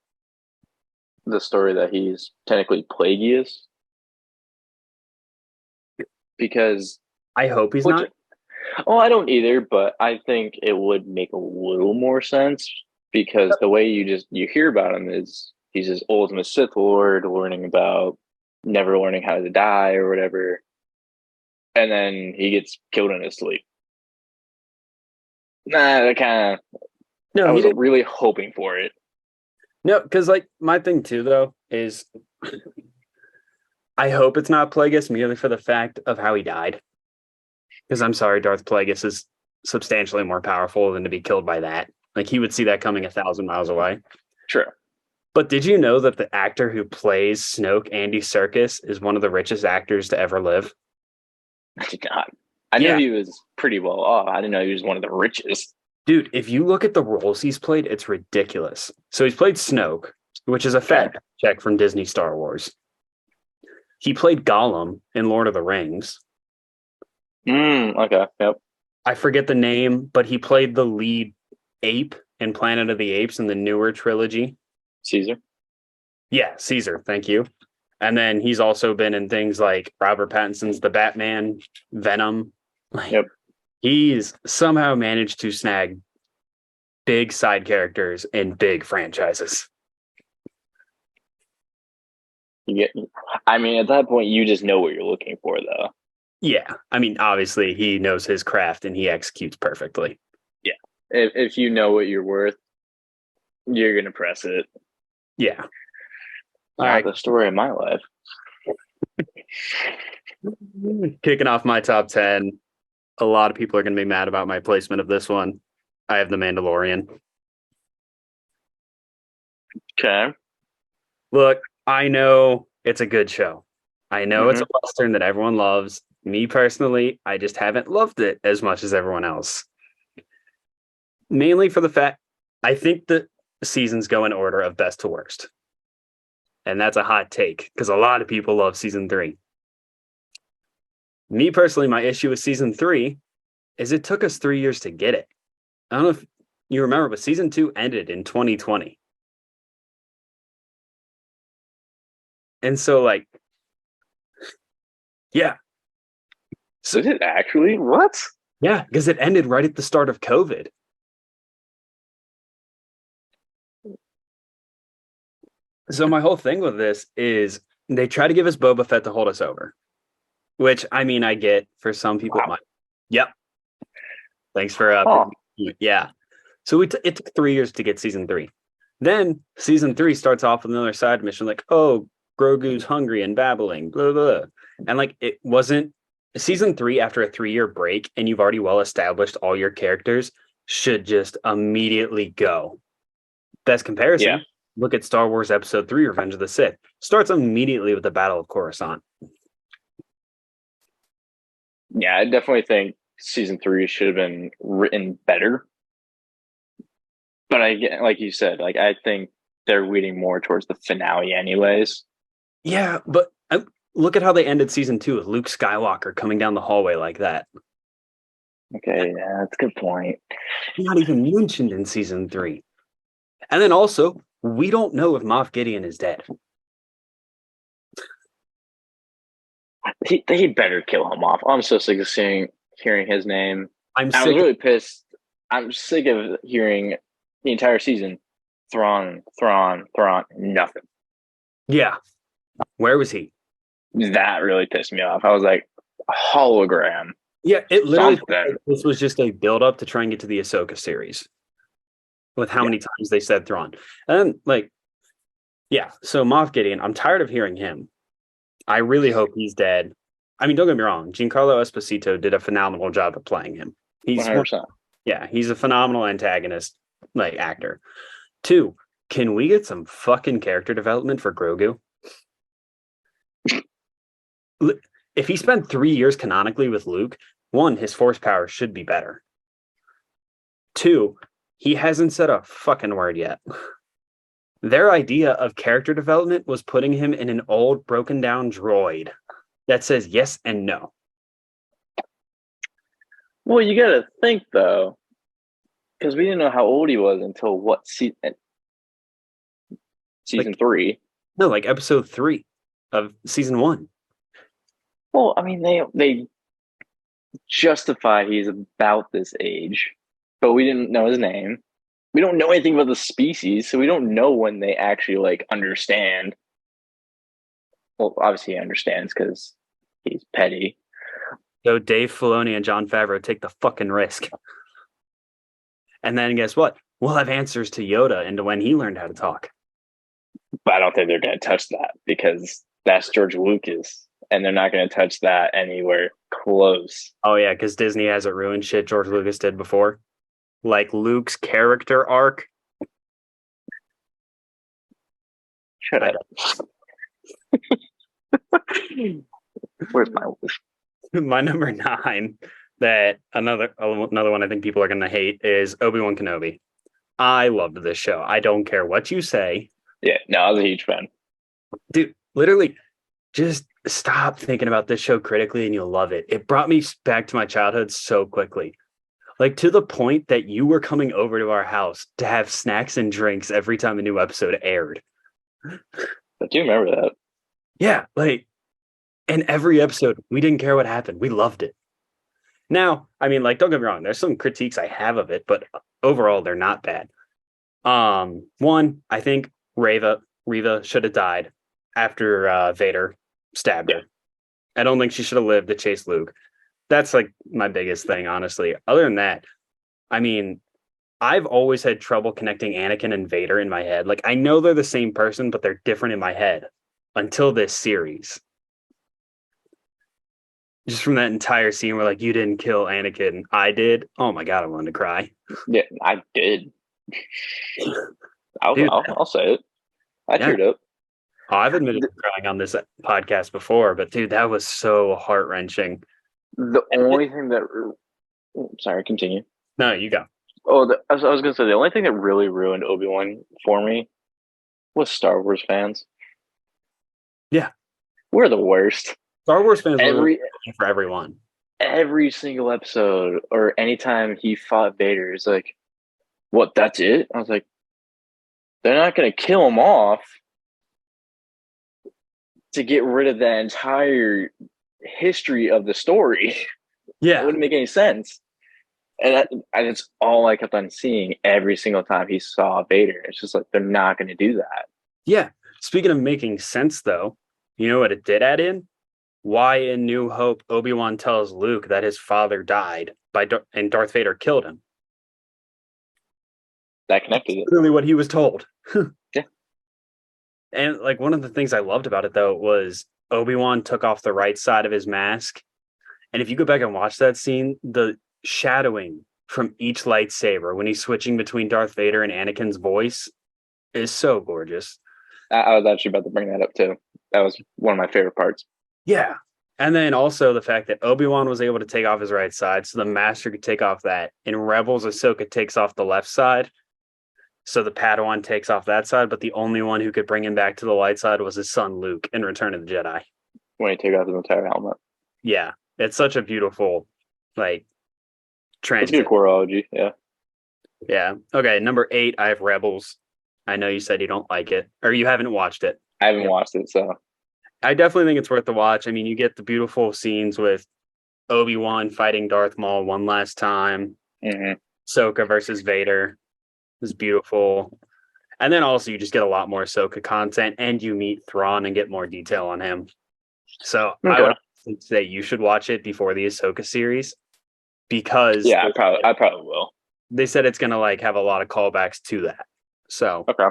the story that he's technically Plagueis because, I hope he's not. Oh, I don't either, but I think it would make a little more sense because the way you hear about him is he's this ultimate Sith Lord learning about never learning how to die or whatever, and then he gets killed in his sleep. Nah, that kind of. No, I was really hoping for it. No, because like my thing too, though, is I hope it's not Plagueis merely for the fact of how he died. Because I'm sorry, Darth Plagueis is substantially more powerful than to be killed by that. Like he would see that coming 1,000 miles away. True. But did you know that the actor who plays Snoke, Andy Serkis, is one of the richest actors to ever live? I did not. I knew he was pretty well off. I didn't know he was one of the richest. Dude, if you look at the roles he's played, it's ridiculous. So he's played Snoke, which is a fat check from Disney Star Wars. He played Gollum in Lord of the Rings. Okay, yep. I forget the name, but he played the lead ape in Planet of the Apes in the newer trilogy. Caesar? Yeah, Caesar, thank you. And then he's also been in things like Robert Pattinson's The Batman, Venom. Yep. He's somehow managed to snag big side characters in big franchises. I mean, at that point, you just know what you're looking for, though. Yeah. I mean, obviously, he knows his craft and he executes perfectly. Yeah. If you know what you're worth, you're going to press it. Yeah. All right. The story of my life. Kicking off my top 10. A lot of people are going to be mad about my placement of this one. I have The Mandalorian. Okay. Look, I know it's a good show. I know it's a Western that everyone loves. Me personally, I just haven't loved it as much as everyone else. Mainly for the fact, I think the seasons go in order of best to worst. And that's a hot take because a lot of people love season 3. Me personally, my issue with season 3 is it took us 3 years to get it. I don't know if you remember, but season 2 ended in 2020. And so, like, yeah. So did it actually? What? Yeah, because it ended right at the start of COVID. So my whole thing with this is they try to give us Boba Fett to hold us over, which, I mean, I get for some people. Wow. Yep. Thanks for yeah. So it took 3 years to get season 3. Then season 3 starts off with another side mission like, oh, Grogu's hungry and babbling, blah, blah. And like, it wasn't season 3 after a 3-year break and you've already well established all your characters should just immediately go. Best comparison. Yeah. Look at Star Wars Episode 3, Revenge of the Sith. Starts immediately with the Battle of Coruscant. Yeah, I definitely think season 3 should have been written better. But like you said, like I think they're leading more towards the finale anyways. Yeah, but look at how they ended season 2 with Luke Skywalker coming down the hallway like that. Okay, yeah, that's a good point. Not even mentioned in season 3. And then also, we don't know if Moff Gideon is dead. They better kill him off. I'm so sick of hearing his name. I was really pissed. I'm sick of hearing the entire season. Thrawn, nothing. Yeah. Where was he? That really pissed me off. I was like, hologram, Yeah, it literally something. this was just a build up to try and get to the Ahsoka series with how Yeah. many times they said Thrawn. And like, yeah, so Moff Gideon, I'm tired of hearing him. I really hope he's dead. I mean, don't get me wrong, Giancarlo Esposito did a phenomenal job of playing him. He's 100%. yeah, he's a phenomenal antagonist, like actor. Two, can we get some fucking character development for Grogu? If he spent 3 years canonically with Luke, one, his force power should be better. Two, he hasn't said a fucking word yet. Their idea of character development was putting him in an old, broken down droid that says yes and no. Well, you got to think, though, because we didn't know how old he was until what season Like, 3. No, like episode 3 of season 1. Well, I mean, they justify he's about this age, but we didn't know his name. We don't know anything about the species, so we don't know when they actually like understand. Well, obviously he understands because he's petty. So Dave Filoni and Jon Favreau take the fucking risk. And then guess what? We'll have answers to Yoda and to when he learned how to talk. But I don't think they're going to touch that because that's George Lucas, and they're not going to touch that anywhere close. Oh yeah, because Disney hasn't ruined shit George Lucas did before. Like Luke's character arc. Shut up. Where's my list? My number 9, that another one I think people are going to hate is Obi-Wan Kenobi. I loved this show. I don't care what you say. Yeah, no, I was a huge fan. Dude, literally, just stop thinking about this show critically and you'll love it. It brought me back to my childhood so quickly. Like to the point that you were coming over to our house to have snacks and drinks every time a new episode aired. I do remember that. Yeah, like in every episode, we didn't care what happened. We loved it. Now, I mean, like, don't get me wrong, there's some critiques I have of it, but overall they're not bad. One, I think Reva should have died after Vader stabbed her. I don't think she should have lived to chase Luke. That's like my biggest thing, honestly. Other than that, I mean, I've always had trouble connecting Anakin and Vader in my head. Like, I know they're the same person, but they're different in my head until this series. Just from that entire scene where, like, you didn't kill Anakin, I did. Oh my God, I wanted to cry. Yeah, I did. I'll say it. I teared up. Oh, I've admitted to crying on this podcast before, but dude, that was so heart-wrenching. The only thing that... Sorry, continue. No, you go. Oh, I was going to say, the only thing that really ruined Obi-Wan for me was Star Wars fans. Yeah. We're the worst. Star Wars fans are for everyone. Every single episode, or anytime he fought Vader, it's like, what, that's it? I was like, they're not going to kill him off to get rid of that entire history of the story. Yeah. It wouldn't make any sense. And that's all I kept on seeing every single time he saw Vader. It's just like, they're not going to do that. Yeah. Speaking of making sense, though, you know what it did add in? Why in New Hope, Obi-Wan tells Luke that his father died and Darth Vader killed him. That connected it. Literally what he was told. Yeah. And like one of the things I loved about it, though, was Obi-Wan took off the right side of his mask. And if you go back and watch that scene, the shadowing from each lightsaber when he's switching between Darth Vader and Anakin's voice is so gorgeous. I was actually about to bring that up too. That was one of my favorite parts. Yeah. And then also the fact that Obi-Wan was able to take off his right side, so the Master could take off that. In Rebels, Ahsoka takes off the left side, so the Padawan takes off that side, but the only one who could bring him back to the light side was his son Luke in Return of the Jedi. When he took off his entire helmet. Yeah. It's such a beautiful, like, transition. It's good choreology, yeah. Yeah. Okay, number 8, I have Rebels. I know you said you don't like it, or you haven't watched it. I haven't watched it, so... I definitely think it's worth the watch. I mean, you get the beautiful scenes with Obi-Wan fighting Darth Maul one last time. Mm-hmm. Ahsoka versus Vader. is beautiful. And then also you just get a lot more Ahsoka content and you meet Thrawn and get more detail on him. So I Okay. would say you should watch it before the Ahsoka series because Yeah, I probably will. they said it's gonna like have a lot of callbacks to that. So Okay.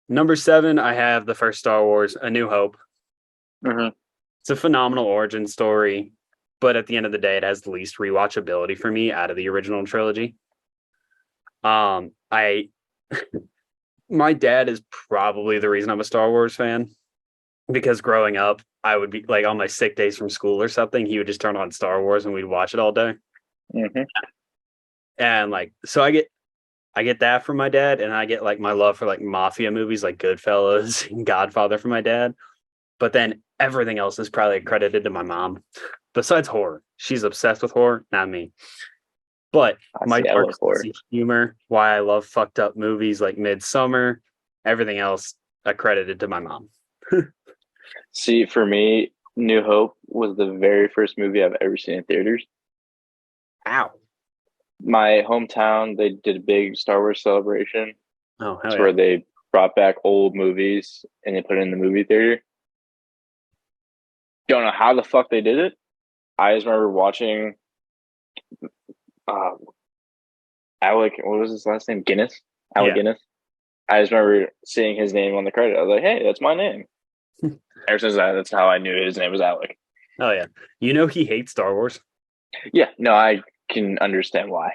number 7, I have the first Star Wars, A New Hope. Hmm. It's a phenomenal origin story, but at the end of the day, it has the least rewatchability for me out of the original trilogy. I my dad is probably the reason I'm a Star Wars fan because growing up, I would be like on my sick days from school or something, he would just turn on Star Wars and we'd watch it all day. Hmm. And like, so I get that from my dad, and I get like my love for like mafia movies like Goodfellas and Godfather from my dad. But then everything else is probably credited to my mom. Besides horror, she's obsessed with horror, not me. But I my see. I dark love sense horror. of humor, why I love fucked up movies like Midsummer, everything else accredited to my mom. See, for me, New Hope was the very first movie I've ever seen in theaters. Ow. My hometown, they did a big Star Wars celebration. Oh, hell It's yeah. where they brought back old movies and they put it in the movie theater. Don't know how the fuck they did it. I just remember watching uh, Alec, what was his last name? Guinness? Alec Yeah. Guinness. I just remember seeing his name on the credit. I was like, hey, that's my name. Ever since that, that's how I knew his name was Alec. Oh, yeah. You know, he hates Star Wars. Yeah, no, I can understand why.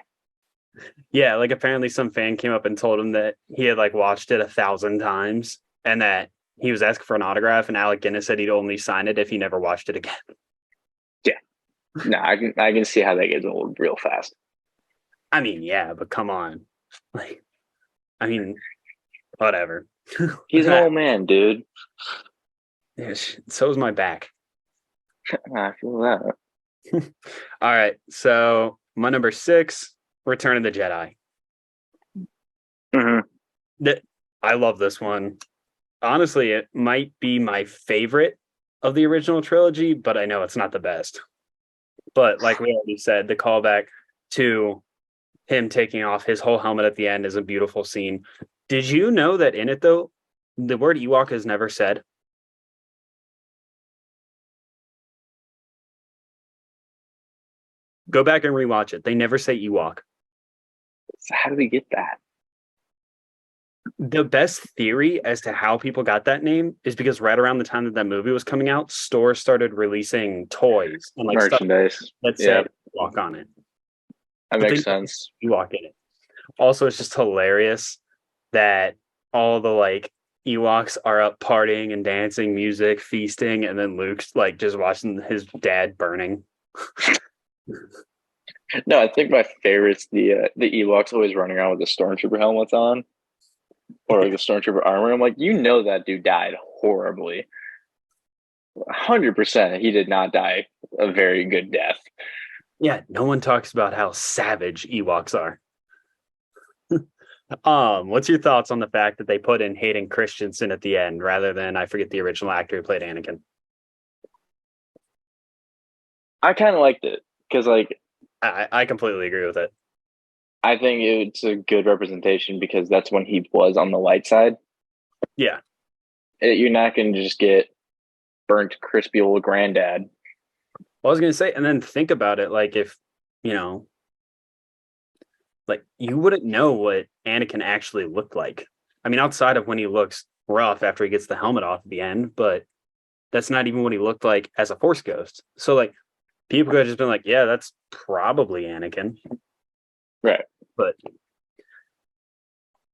Yeah. Like, apparently, some fan came up and told him that he had like watched it 1,000 times and that he was asking for an autograph. And Alec Guinness said he'd only sign it if he never watched it again. Yeah, no, I can see how that gets old real fast. I mean, yeah, but come on. Like, I mean, whatever. He's an old man, dude. So is my back. I feel that. All right. So my number 6, Return of the Jedi. Hmm. That I love this one. Honestly, it might be my favorite of the original trilogy, but I know it's not the best. But like we already said, the callback to him taking off his whole helmet at the end is a beautiful scene. Did you know that in it though, the word Ewok is never said? Go back and rewatch it. They never say Ewok. So how do we get that? The best theory as to how people got that name is because right around the time that that movie was coming out, stores started releasing toys and like stuff Merchandise. that Yeah, said Ewok on it, that but they makes never sense. said Ewok in it. Also, it's just hilarious that all the like Ewoks are up partying and dancing, music, feasting, and then Luke's like just watching his dad burning. No, I think my favorite's the Ewoks always running around with the stormtrooper helmets on or like the stormtrooper armor. I'm like, you know that dude died horribly. 100% he did not die a very good death. Yeah, no one talks about how savage Ewoks are. What's your thoughts on the fact that they put in Hayden Christensen at the end rather than I forget the original actor who played Anakin? I kind of liked it because like I completely agree with it. I think it's a good representation because that's when he was on the light side. Yeah, You're not going to just get burnt, crispy old granddad. well, I was gonna say, and then think about it, like if you know, like you wouldn't know what Anakin actually looked like. I mean, outside of when he looks rough after he gets the helmet off at the end, but that's not even what he looked like as a Force ghost. So like people could have just been like, yeah, that's probably Anakin. Right. But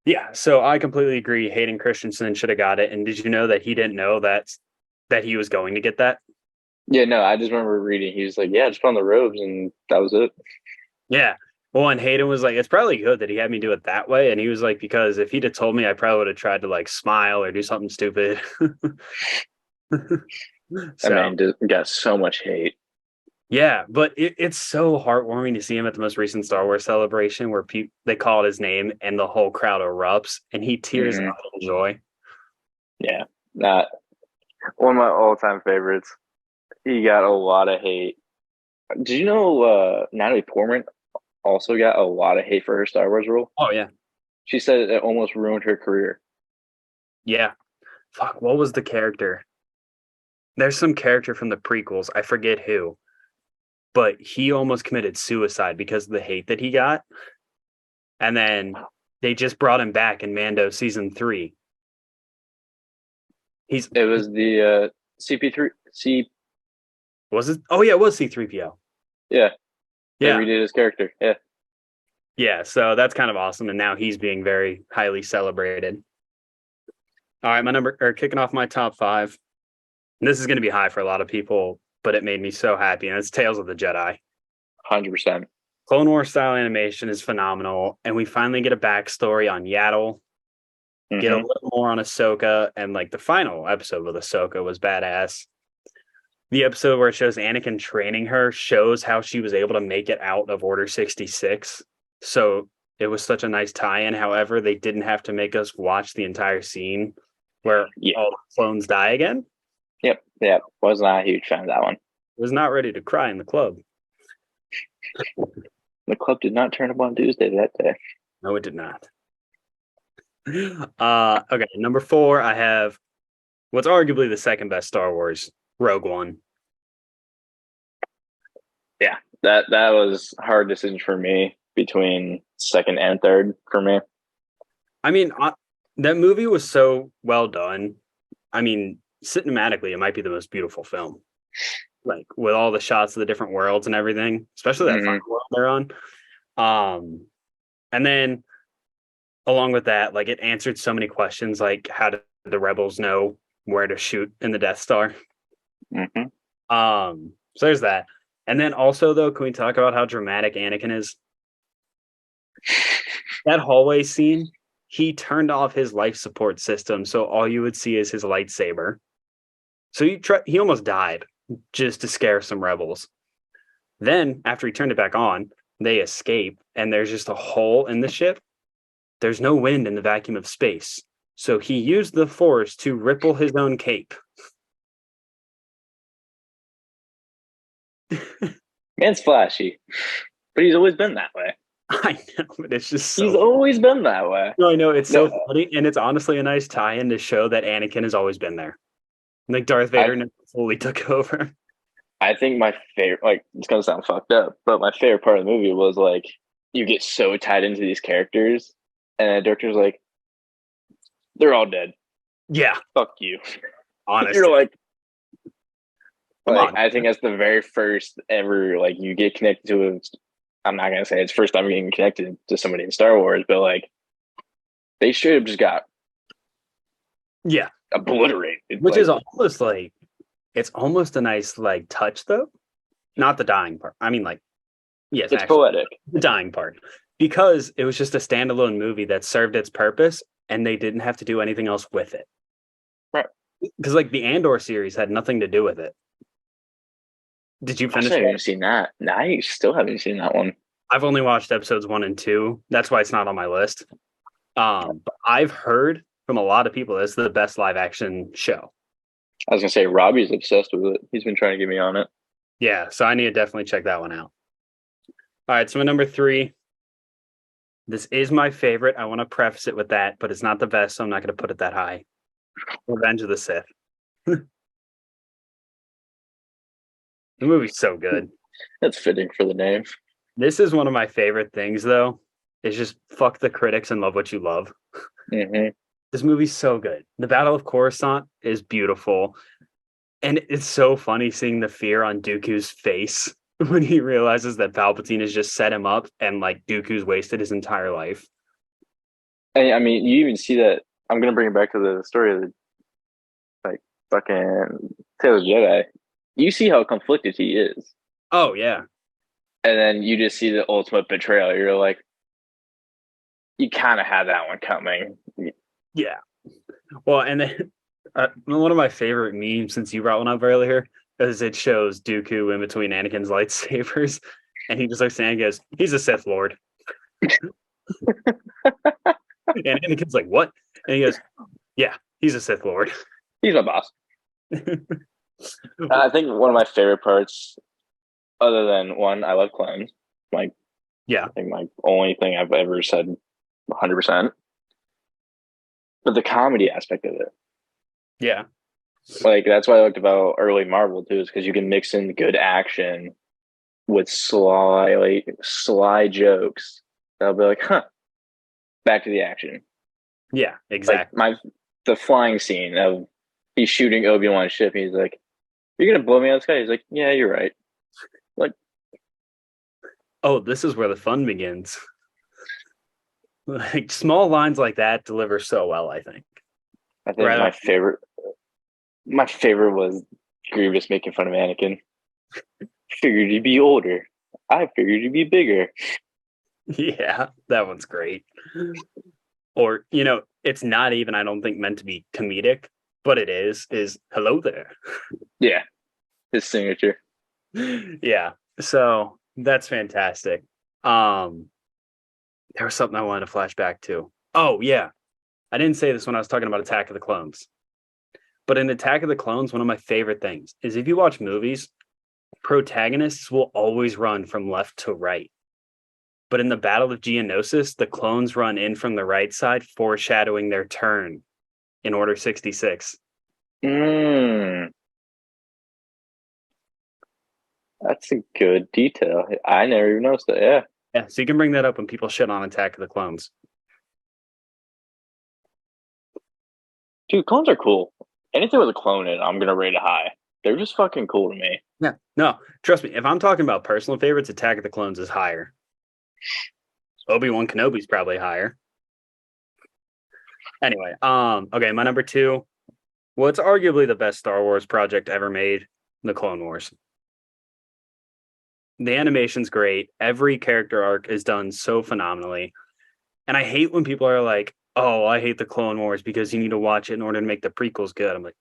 yeah, so I completely agree. Hayden Christensen should have got it. And did you know that he didn't know that he was going to get that? Yeah, no, I just remember reading. He was like, yeah, just put on the robes, and that was it. Yeah. Well, and Hayden was like, it's probably good that he had me do it that way. And he was like, because if he'd have told me, I probably would have tried to like smile or do something stupid. That So man got so much hate. yeah, but it's so heartwarming to see him at the most recent Star Wars celebration where they called his name and the whole crowd erupts and he tears Hmm. up in joy. Yeah, not one of my all-time favorites. He got a lot of hate. Did you know Natalie Portman also got a lot of hate for her Star Wars role? Oh yeah. She said it almost ruined her career. Yeah. Fuck, what was the character? There's some character from the prequels. I forget who, but he almost committed suicide because of the hate that he got. And then they just brought him back in Mando season 3. It was the CP3 C. Was it? Oh yeah, it was C3PO. Yeah, they Yeah. redid his character. Yeah. Yeah, so that's kind of awesome. And now he's being very highly celebrated. All right, kicking off my top 5. And this is going to be high for a lot of people, but it made me so happy. And it's Tales of the Jedi. 100%. Clone Wars style animation is phenomenal. And we finally get a backstory on Yaddle, get a little more on Ahsoka. And like the final episode with Ahsoka was badass. The episode where it shows Anakin training her shows how she was able to make it out of Order 66. So it was such a nice tie-in. However, they didn't have to make us watch the entire scene where all the clones die again. Yep. Was not a huge fan of that one. Was not ready to cry in the club. The club did not turn up on Tuesday that day. No, it did not. Okay, number 4, I have what's arguably the second best Star Wars, Rogue One. Yeah, that was a hard decision for me between second and third for me. I mean, that movie was so well done. I mean, cinematically, it might be the most beautiful film. Like with all the shots of the different worlds and everything, especially that final world they're on. And then along with that, like it answered so many questions, like how did the rebels know where to shoot in the Death Star? So there's that. And then also, though, can we talk about how dramatic Anakin is? That hallway scene, he turned off his life support system, so all you would see is his lightsaber. So he almost died just to scare some rebels. Then, after he turned it back on, they escape, and there's just a hole in the ship. There's no wind in the vacuum of space. So he used the Force to ripple his own cape. Man's flashy, but he's always been that way. I know, but it's just so he's always been that way. No, I know, it's so funny, and it's honestly a nice tie-in to show that Anakin has always been there. Like Darth Vader never fully took over. I think my favorite, like, it's gonna sound fucked up, but my favorite part of the movie was like you get so tied into these characters, and the director's like, they're all dead. Yeah, fuck you. Honestly, you're like I think that's the very first ever like you get connected to a. I'm not gonna say it's first time getting connected to somebody in Star Wars, but like they should have just got obliterated. Which is almost like it's almost a nice like touch though. Not the dying part. I mean, like, yes, it's poetic. The dying part. Because it was just a standalone movie that served its purpose and they didn't have to do anything else with it. Right. Because like the Andor series had nothing to do with it. Did you finish? I haven't seen that. No, I still haven't seen that one. I've only watched episodes 1 and 2. That's why it's not on my list. But I've heard from a lot of people it's the best live action show. I was gonna say Robbie's obsessed with it. He's been trying to get me on it. Yeah, so I need to definitely check that one out. All right, so my number 3. This is my favorite. I want to preface it with that, but it's not the best, so I'm not going to put it that high. Revenge of the Sith. The movie's so good. That's fitting for the name. This is one of my favorite things, though. Is just fuck the critics and love what you love. This movie's so good. The Battle of Coruscant is beautiful. And it's so funny seeing the fear on Dooku's face when he realizes that Palpatine has just set him up and like Dooku's wasted his entire life. I mean, you even see that. I'm going to bring it back to the story of the like fucking Tales of Jedi. You see how conflicted he is. Oh, yeah. And then you just see the ultimate betrayal. You're like, you kind of had that one coming. Yeah. Well, and then one of my favorite memes since you brought one up earlier is it shows Dooku in between Anakin's lightsabers. And he just looks at and goes, he's a Sith Lord. And Anakin's like, what? And he goes, yeah, he's a Sith Lord. He's my boss. I think one of my favorite parts, other than one, I love clones. Like, yeah, I think my only thing I've ever said 100%. But the comedy aspect of it, Yeah. like that's what I liked about early Marvel too, is because you can mix in good action with sly jokes. That'll be like, huh, back to the action. Yeah, Like exactly. the flying scene of he's shooting Obi-Wan's ship. He's like, "You're gonna blow me out of the sky." He's like, "Yeah, you're right." Like, Oh, this is where the fun begins. Like small lines like that deliver so well, I think. I think Rather, my favorite was Grievous making fun of Anakin. Figured you'd be older. I figured you'd be bigger. yeah, that one's great. Or, it's not even, I don't think, meant to be comedic, but it is hello there. Yeah, his signature. Yeah. So that's fantastic. Um, there was something I wanted to flash back to. Oh, yeah. I didn't say this when I was talking about Attack of the Clones. But in Attack of the Clones, one of my favorite things is if you watch movies, protagonists will always run from left to right. But in the Battle of Geonosis, the clones run in from the right side, foreshadowing their turn in Order 66. Mm, that's a good detail. I never even noticed that. Yeah. Yeah, so you can bring that up when people shit on Attack of the Clones. Dude, clones are cool. Anything with a clone in, I'm gonna rate it high. They're just fucking cool to me. Yeah. No, trust me, if I'm talking about personal favorites, Attack of the Clones is higher. Obi-Wan Kenobi's probably higher. Anyway, okay, my number two. Well, it's arguably the best Star Wars project ever made, The Clone Wars. The animation's great. Every character arc is done so phenomenally. And I hate when people are like, "Oh, I hate the Clone Wars because you need to watch it in order to make the prequels good." I'm like,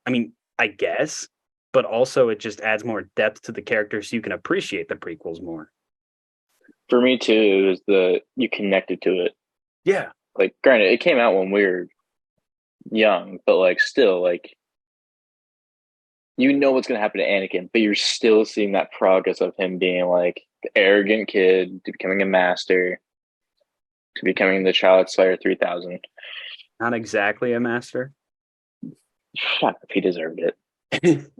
I mean, I guess, but also it just adds more depth to the characters so you can appreciate the prequels more. For me too, it was you connected to it. Yeah. Like, granted, it came out when we were young, but like still, like you know what's gonna happen to Anakin, but you're still seeing that progress of him being like the arrogant kid to becoming a master to becoming the child Slayer 3000. Not exactly a master. Shut up, he deserved it.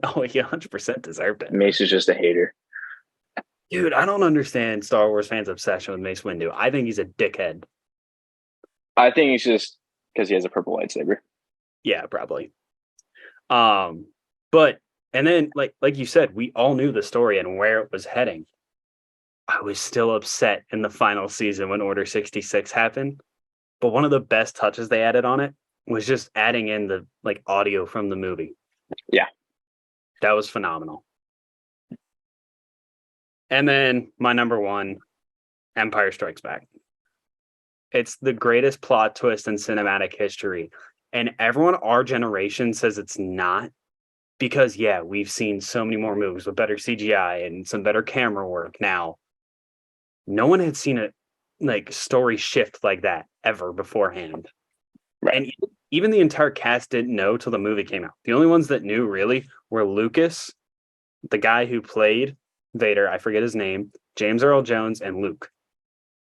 Oh, he 100% deserved it. Mace is just a hater. Dude, I don't understand Star Wars fans' obsession with Mace Windu. I think he's a dickhead. I think it's just because he has a purple lightsaber. Yeah, probably. Um, but and then like you said, we all knew the story and where it was heading. I was still upset in the final season when Order 66 happened. But one of the best touches they added on it was just adding in the audio from the movie. Yeah. That was phenomenal. And then my number one, Empire Strikes Back. It's the greatest plot twist in cinematic history. And everyone our generation says it's not because, yeah, we've seen so many more movies with better CGI and some better camera work now. No one had seen a story shift like that ever beforehand. Right. And even the entire cast didn't know till the movie came out. The only ones that knew really were Lucas, the guy who played Vader, I forget his name, James Earl Jones, and Luke,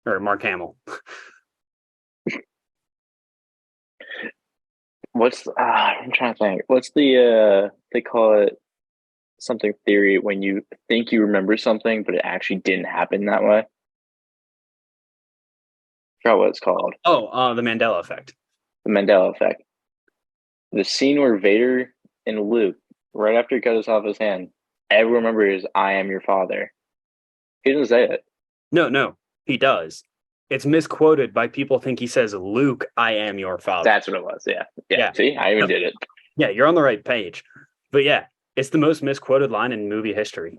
or Mark Hamill. I'm trying to think. What's the they call it something theory when you think you remember something, but it actually didn't happen that way? I forgot what it's called. Oh, the Mandela effect. The Mandela effect. The scene where Vader and Luke, right after he cut us off his hand, everyone remembers "I am your father." He didn't say it. No, he does. It's misquoted by people think he says, "Luke, I am your father." That's what it was. Yeah. Yeah. See, I even did it. Yeah, you're on the right page. But yeah, it's the most misquoted line in movie history.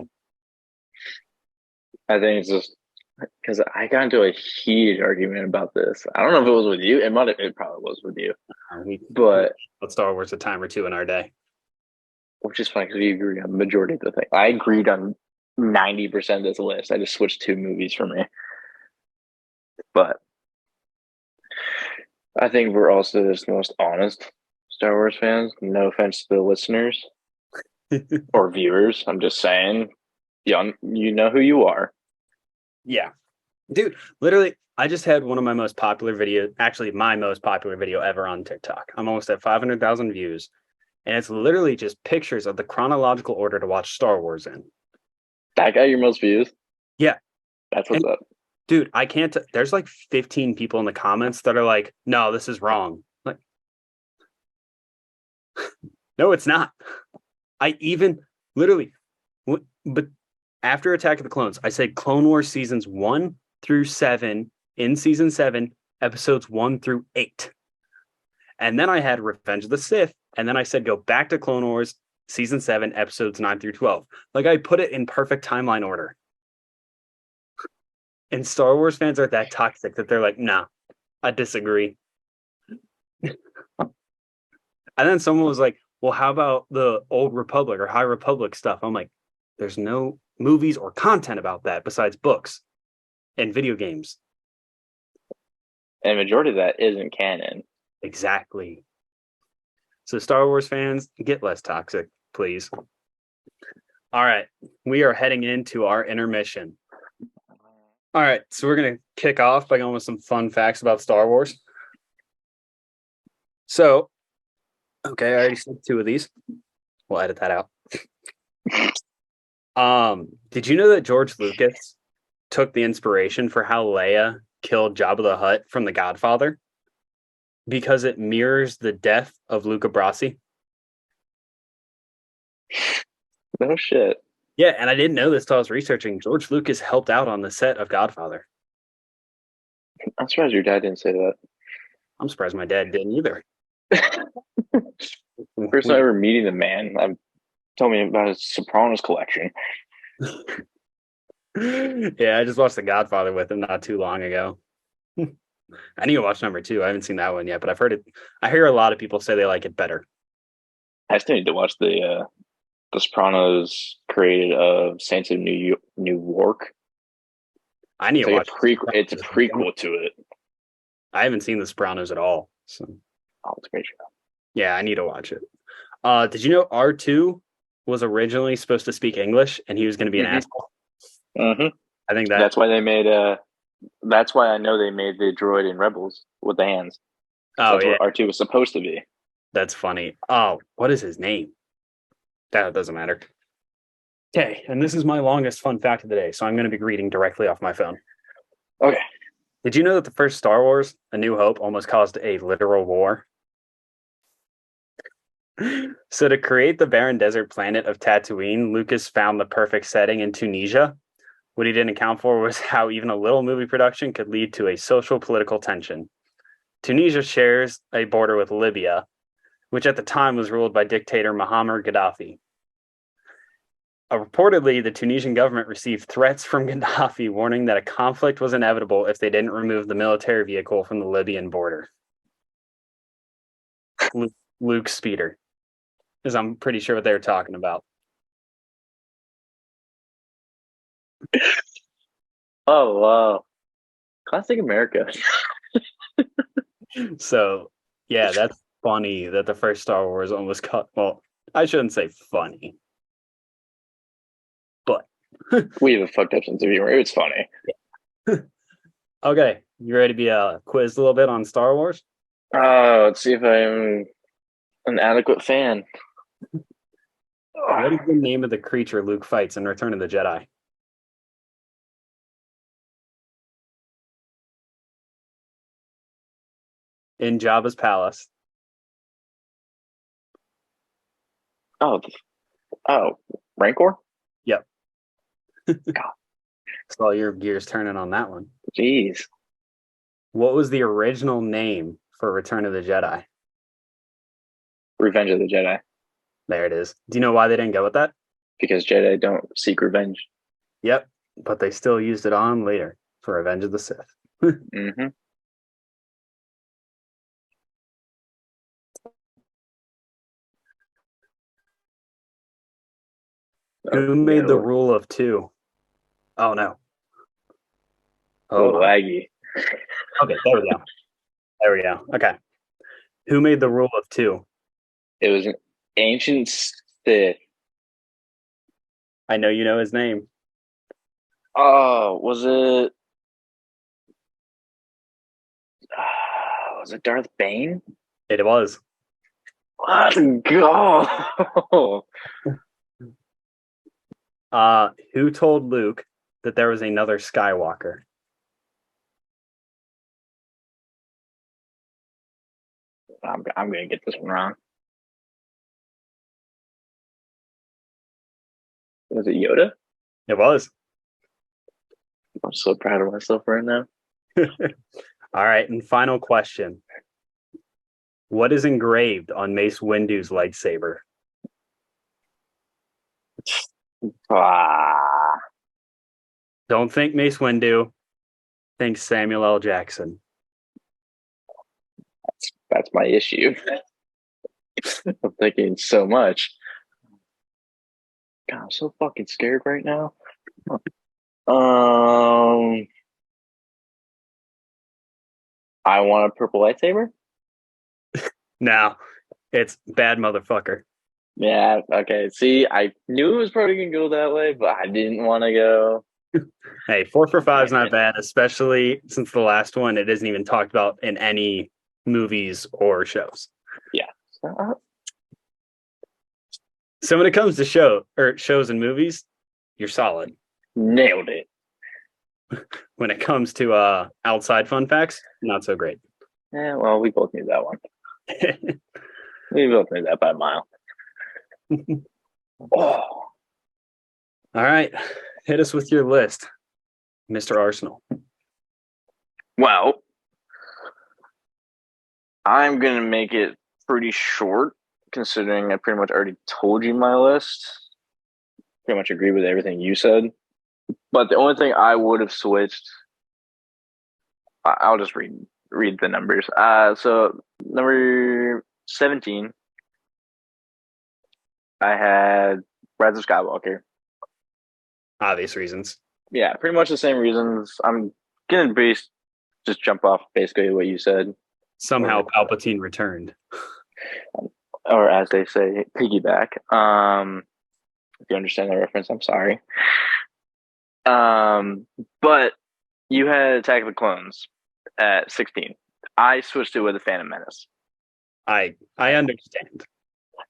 I think it's just because I got into a huge argument about this. I don't know if it was with you. It probably was with you. But Let's Star Wars a time or two in our day. which is funny because we agree on the majority of the thing. I agreed on 90% of this list. I just switched two movies for me. But I think we're also just the most honest Star Wars fans. No offense to the listeners or viewers. I'm just saying, you know who you are. Yeah. Dude, literally, I just had one of my most popular videos, actually my most popular video ever on TikTok. I'm almost at 500,000 views, and it's literally just pictures of the chronological order to watch Star Wars in. That got your most views? Yeah. That's what's And up. dude, I can't, there's like 15 people in the comments that are like, no, this is wrong. Like, no, it's not. I even literally, but after Attack of the Clones, I said Clone Wars seasons 1 through 7 in season 7, episodes 1 through 8. And then I had Revenge of the Sith. And then I said go back to Clone Wars season 7, episodes 9 through 12. Like I put it in perfect timeline order. And Star Wars fans are that toxic that they're like, nah, I disagree. And then someone was like, well, how about the Old Republic or High Republic stuff? I'm like, there's no movies or content about that besides books and video games. And the majority of that isn't canon. Exactly. So Star Wars fans, get less toxic, please. All right. We are heading into our intermission. All right. So we're going to kick off by going with some fun facts about Star Wars. So, okay, I already said 2 of these. We'll edit that out. Did you know that George Lucas took the inspiration for how Leia killed Jabba the Hutt from The Godfather? Because it mirrors the death of Luca Brasi. No shit. Yeah, and I didn't know this till I was researching. George Lucas helped out on the set of Godfather. I'm surprised your dad didn't say that. I'm surprised my dad didn't either. First time ever meeting the man, told me about his Sopranos collection. Yeah, I just watched The Godfather with him not too long ago. I need to watch number 2. I haven't seen that one yet, but I've heard it. I hear a lot of people say they like it better. I still need to watch the Sopranos created of Saints of New York. I need It's to like watch. it's a prequel to it. I haven't seen The Sopranos at all. So Oh, it's a great show. yeah, I need to watch it. Did you know R2 was originally supposed to speak English and he was going to be an asshole? Mm-hmm. I think That's why they made That's why I know they made the droid in Rebels with the hands. Oh That's yeah, what R2 was supposed to be. that's funny. Oh, what is his name? That doesn't matter. Okay, and this is my longest fun fact of the day, so I'm going to be reading directly off my phone. Okay. Did you know that the first Star Wars, A New Hope, almost caused a literal war? So to create the barren desert planet of Tatooine, Lucas found the perfect setting in Tunisia. What he didn't account for was how even a little movie production could lead to a social political tension. Tunisia shares a border with Libya, which at the time was ruled by dictator Muammar Gaddafi. Reportedly, the Tunisian government received threats from Gaddafi warning that a conflict was inevitable if they didn't remove the military vehicle from the Libyan border. Luke Speeder, because I'm pretty sure what they were talking about. Oh wow. Classic America. So, yeah, that's funny that the first Star Wars almost cut. Well, I shouldn't say funny, but We have a fucked up sense of humor. It's funny. okay. You ready to be quizzed a little bit on Star Wars? Let's see if I'm an adequate fan. What is the name of the creature Luke fights in Return of the Jedi? In Jabba's palace. Oh, Rancor? Yep. God. Saw your gears turning on that one. Jeez. What was the original name for Return of the Jedi? Revenge of the Jedi. There it is. Do you know why they didn't go with that? Because Jedi don't seek revenge. Yep. But they still used it on later for Revenge of the Sith. Mm-hmm. Who made the rule of 2? Oh no. Hold on. Laggy. Okay, there we go. There we go. Okay. Who made the rule of 2? It was an ancient Sith. I know you know his name. Oh, was it was it Darth Bane? It was. Let's go. Who told Luke that there was another Skywalker? I'm gonna get this one wrong. Was it Yoda? It was. I'm so proud of myself right now. All right, and final question. What is engraved on Mace Windu's lightsaber? Ah, Don't think Mace Windu. Think Samuel L. Jackson. that's my issue. I'm thinking so much. God, I'm so fucking scared right now. I want a purple lightsaber. No, it's bad motherfucker. Yeah, okay. See, I knew it was probably gonna go that way, but I didn't want to go. Hey, 4 for 5 is not bad, especially since the last one it isn't even talked about in any movies or shows. Yeah. So when it comes to shows and movies, you're solid. Nailed it. When it comes to outside fun facts, not so great. Yeah, well, we both knew that one. We both knew that by a mile. Oh, All right. Hit us with your list, Mr. Arsenault. well, I'm gonna make it pretty short, considering I pretty much already told you my list. Pretty much agree with everything you said. But the only thing I would have switched, I'll just read the numbers. So number 17, I had Rise of Skywalker. Obvious reasons. Yeah, pretty much the same reasons. I'm gonna just jump off basically what you said, Somehow Palpatine returned. or as they say, piggyback. If you understand the reference, I'm sorry. But you had Attack of the Clones at 16. I switched it with the Phantom Menace. I understand.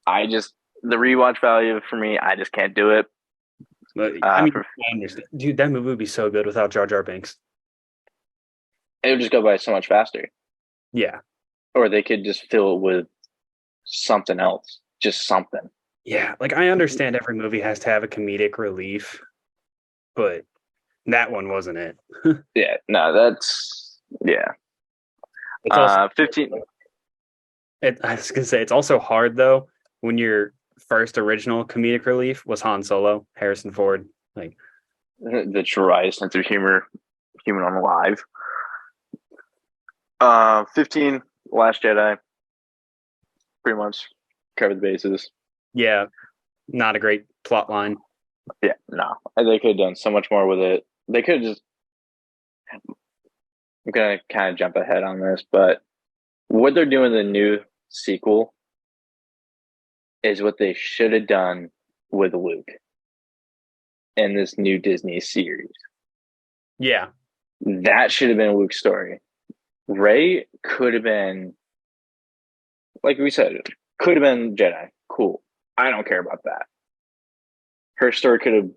The rewatch value for me, I just can't do it. I understand. Dude, that movie would be so good without Jar Jar Binks. It would just go by so much faster. Yeah. Or they could just fill it with something else. Just something. Yeah. Like, I understand every movie has to have a comedic relief, but that one wasn't it. Yeah. No, that's, yeah. It's also 15. I was going to say, it's also hard, though, when your first original comedic relief was Han Solo, Harrison Ford. Like, the driest sense of humor, human on alive. 15, Last Jedi. Pretty much covered the bases. Yeah, not a great plot line. Yeah, no. They could have done so much more with it. They could have just. I'm going to kind of jump ahead on this, but what they're doing in the new sequel is what they should have done with Luke in this new Disney series. Yeah. That should have been Luke's story. Rey could have been, like we said, could have been Jedi. Cool. I don't care about that. Her story could have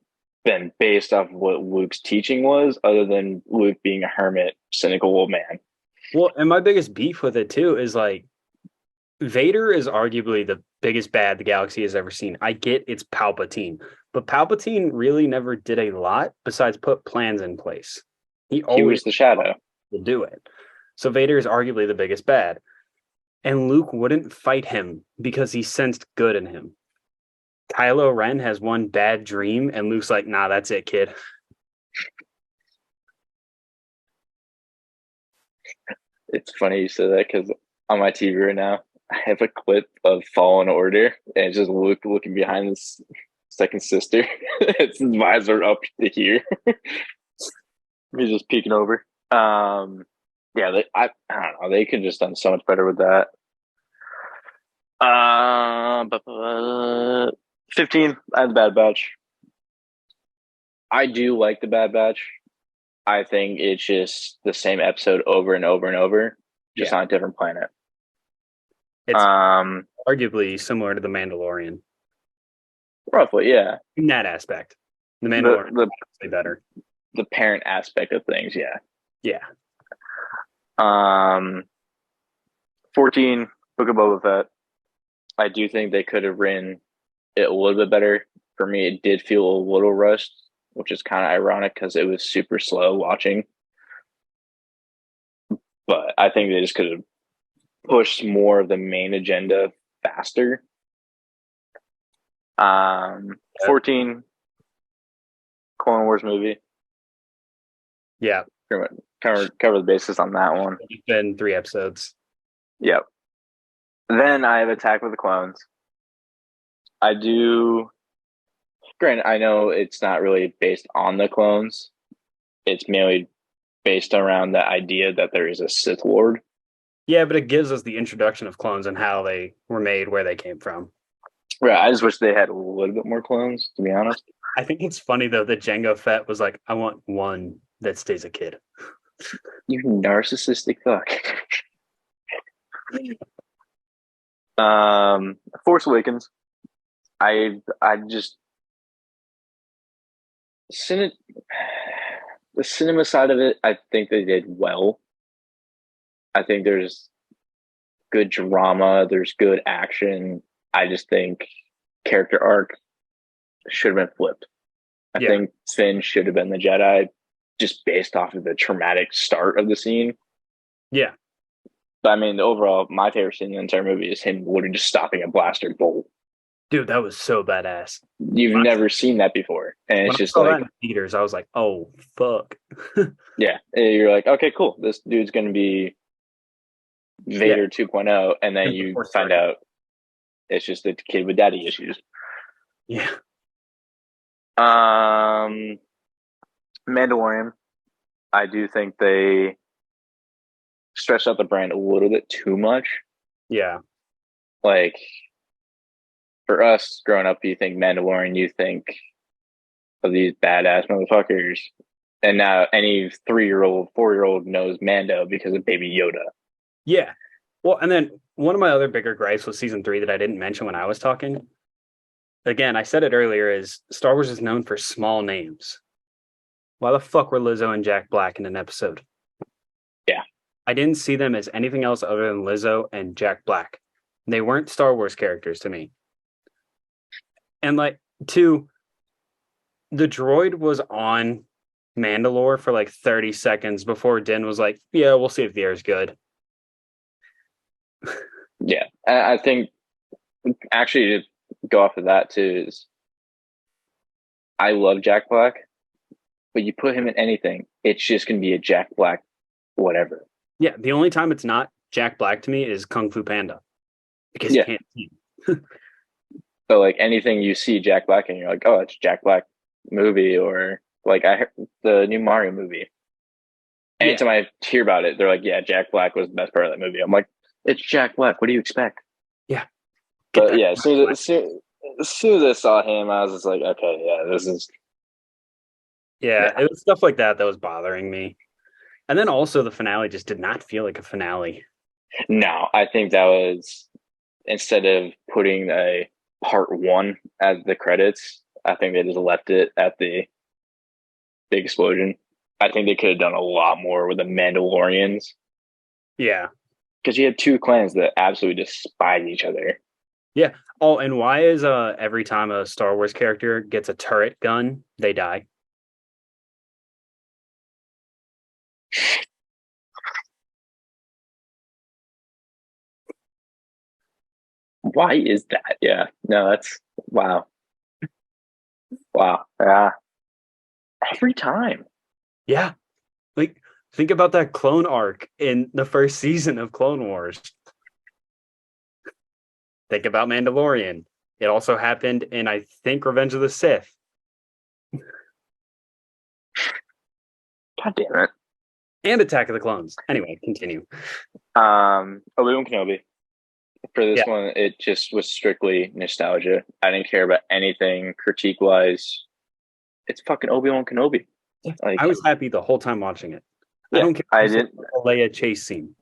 been based off what Luke's teaching was, other than Luke being a hermit, cynical old man. Well, and my biggest beef with it, too, is like, Vader is arguably the biggest bad the galaxy has ever seen. I get it's Palpatine, but Palpatine really never did a lot besides put plans in place. He always was the shadow to do it. So Vader is arguably the biggest bad. And Luke wouldn't fight him because he sensed good in him. Kylo Ren has one bad dream, and Luke's like, nah, that's it, kid. It's funny you said that because on my TV right now, I have a clip of Fallen Order, and it's just Luke looking behind his second sister. His eyes are up to here. He's just peeking over. Yeah, I don't know. They could have just done so much better with that. 15, I had the Bad Batch. I do like the Bad Batch. I think it's just the same episode over and over and over. just Yeah. on a different planet. It's arguably similar to The Mandalorian Roughly, yeah. in that aspect. The The Mandalorian the is better. the parent aspect of things, yeah. Yeah. 14, Book of Boba Fett. I do think they could have written it a little bit better. For me, it did feel a little rushed, which is kind of ironic because it was super slow watching. But I think they just could have pushed more of the main agenda faster. 14, Clone Wars movie. Yeah. Cover the basis on that one. It's been 3 episodes. Yep. Then I have Attack of the Clones. I do. Granted, I know it's not really based on the clones. It's mainly based around the idea that there is a Sith Lord. Yeah, but it gives us the introduction of clones and how they were made, where they came from. Right. I just wish they had a little bit more clones, to be honest. I think it's funny though that Jango Fett was like, I want one that stays a kid. You narcissistic fuck. Force Awakens. I just the cinema side of it, I think they did well. I think there's good drama, there's good action. I just think character arc should have been flipped. I think Finn should have been the Jedi just based off of the traumatic start of the scene. Yeah. But I mean, overall, my favorite scene in the entire movie is him literally just stopping a blaster bolt. Dude, that was so badass. You've never seen that before. And it's just like, that in theaters, I was like, oh, fuck. Yeah. You're like, okay, cool. This dude's going to be Vader 2.0. And then you find out it's just a kid with daddy issues. Yeah. Mandalorian. I do think they stretched out the brand a little bit too much. Yeah. Like, for us growing up, you think Mandalorian, you think of these badass motherfuckers. And now any 3-year-old, 4-year-old knows Mando because of Baby Yoda. Yeah. Well, and then one of my other bigger gripes with season 3 that I didn't mention when I was talking, again, I said it earlier, is Star Wars is known for small names. Why the fuck were Lizzo and Jack Black in an episode? Yeah. I didn't see them as anything else other than Lizzo and Jack Black. They weren't Star Wars characters to me. And like, 2, the droid was on Mandalore for like 30 seconds before Din was like, yeah, we'll see if the air's good. Yeah. I think actually to go off of that too is I love Jack Black, but you put him in anything, it's just going to be a Jack Black whatever. Yeah. The only time it's not Jack Black to me is Kung Fu Panda because you can't see him. So like anything you see Jack Black and you're like, oh, it's Jack Black movie, or like I heard the new Mario movie. Anytime I hear about it, they're like, yeah, Jack Black was the best part of that movie. I'm like, it's Jack Black. What do you expect? Yeah. But yeah, as soon as I saw him, I was just like, okay, yeah, this is. Yeah, it was stuff like that was bothering me. And then also the finale just did not feel like a finale. No, I think that was, instead of putting a part 1 as the credits, I think they just left it at the big explosion. I think they could have done a lot more with the Mandalorians. Yeah. Because you had 2 clans that absolutely despise each other. Yeah. Oh, and why is every time a Star Wars character gets a turret gun, they die? Why is that? Yeah. No, that's wow. Wow. Yeah. Every time. Yeah. Like, think about that clone arc in the first season of Clone Wars. Think about Mandalorian. It also happened in, I think, Revenge of the Sith. God damn it. And Attack of the Clones. Anyway, continue. Obi-Wan Kenobi. For this one, it just was strictly nostalgia. I didn't care about anything critique-wise. It's fucking Obi-Wan Kenobi. Like, I was happy the whole time watching it. Yeah, I don't care. I didn't. The Leia chase scene.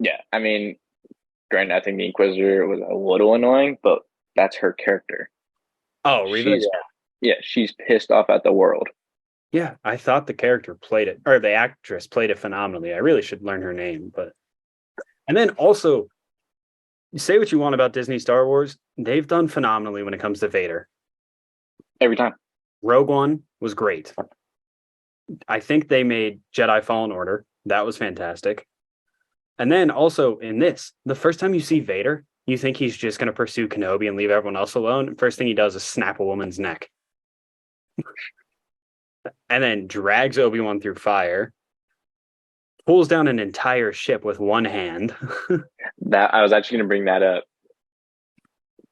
Yeah, I mean, granted, I think the Inquisitor was a little annoying, but that's her character. Oh, Reva? She's yeah, she's pissed off at the world. Yeah, I thought the character played it, or the actress played it phenomenally. I really should learn her name, but and then also say what you want about Disney Star Wars, they've done phenomenally when it comes to Vader. Every time. Rogue One was great. I think they made Jedi Fallen Order. That was fantastic. And then also in this, the first time you see Vader, you think he's just going to pursue Kenobi and leave everyone else alone. First thing he does is snap a woman's neck. And then drags Obi-Wan through fire, pulls down an entire ship with one hand. That I was actually going to bring that up.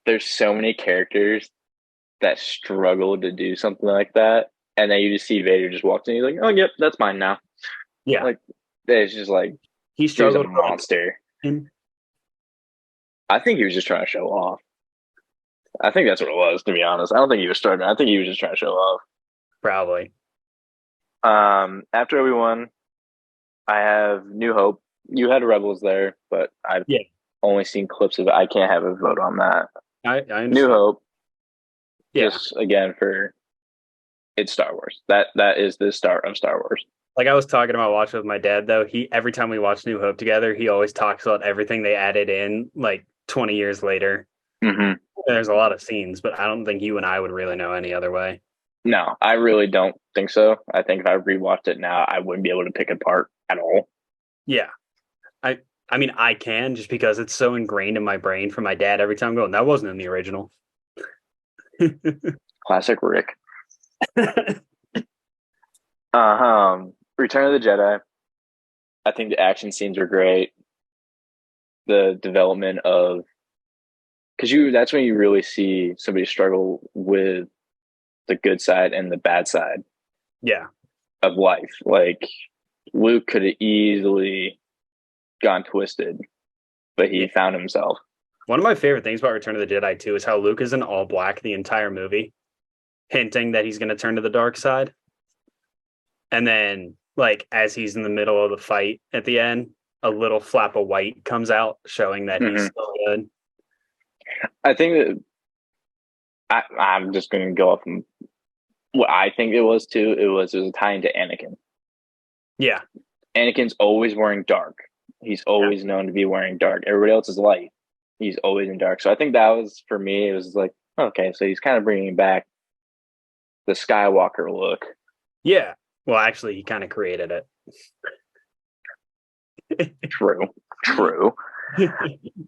There's so many characters that struggle to do something like that, and then you just see Vader just walks in. He's like, "Oh, yep, that's mine now." Yeah, Like it's just like he he was a struggled. monster. I think he was just trying to show off. I think that's what it was, to be honest. I don't think he was struggling. I think he was just trying to show off. Probably. After Obi-Wan, I have New Hope. You had Rebels there, but I've Yeah. only seen clips of it. I can't have a vote on that. I understand. New Hope, Yeah. just again for it's Star Wars. That is the start of Star Wars. Like I was talking about watching with my dad, though, he every time we watch New Hope together, he always talks about everything they added in like 20 years later. Mm-hmm. There's a lot of scenes, but I don't think you and I would really know any other way. No, I really don't think so. I think if I rewatched it now, I wouldn't be able to pick it apart at all. Yeah. I mean I can just because it's so ingrained in my brain from my dad every time I'm going, that wasn't in the original. Classic Rick. Return of the Jedi. I think the action scenes were great. The development of because that's when you really see somebody struggle with the good side and the bad side Yeah. of life. Like Luke could have easily gone twisted, but he found himself. One of my favorite things about Return of the Jedi too is how Luke is in all black the entire movie, hinting that he's going to turn to the dark side. And then, like, as he's in the middle of the fight at the end, a little flap of white comes out, showing that he's still good. I think that I'm just going to go off from what I think it was too. It was a tie into Anakin. Yeah. Anakin's always wearing dark. He's always known to be wearing dark. Everybody else is light. He's always in dark. So I think that was, for me, it was like, okay, so he's kind of bringing back the Skywalker look. Yeah. Well, actually, he kind of created it. True. And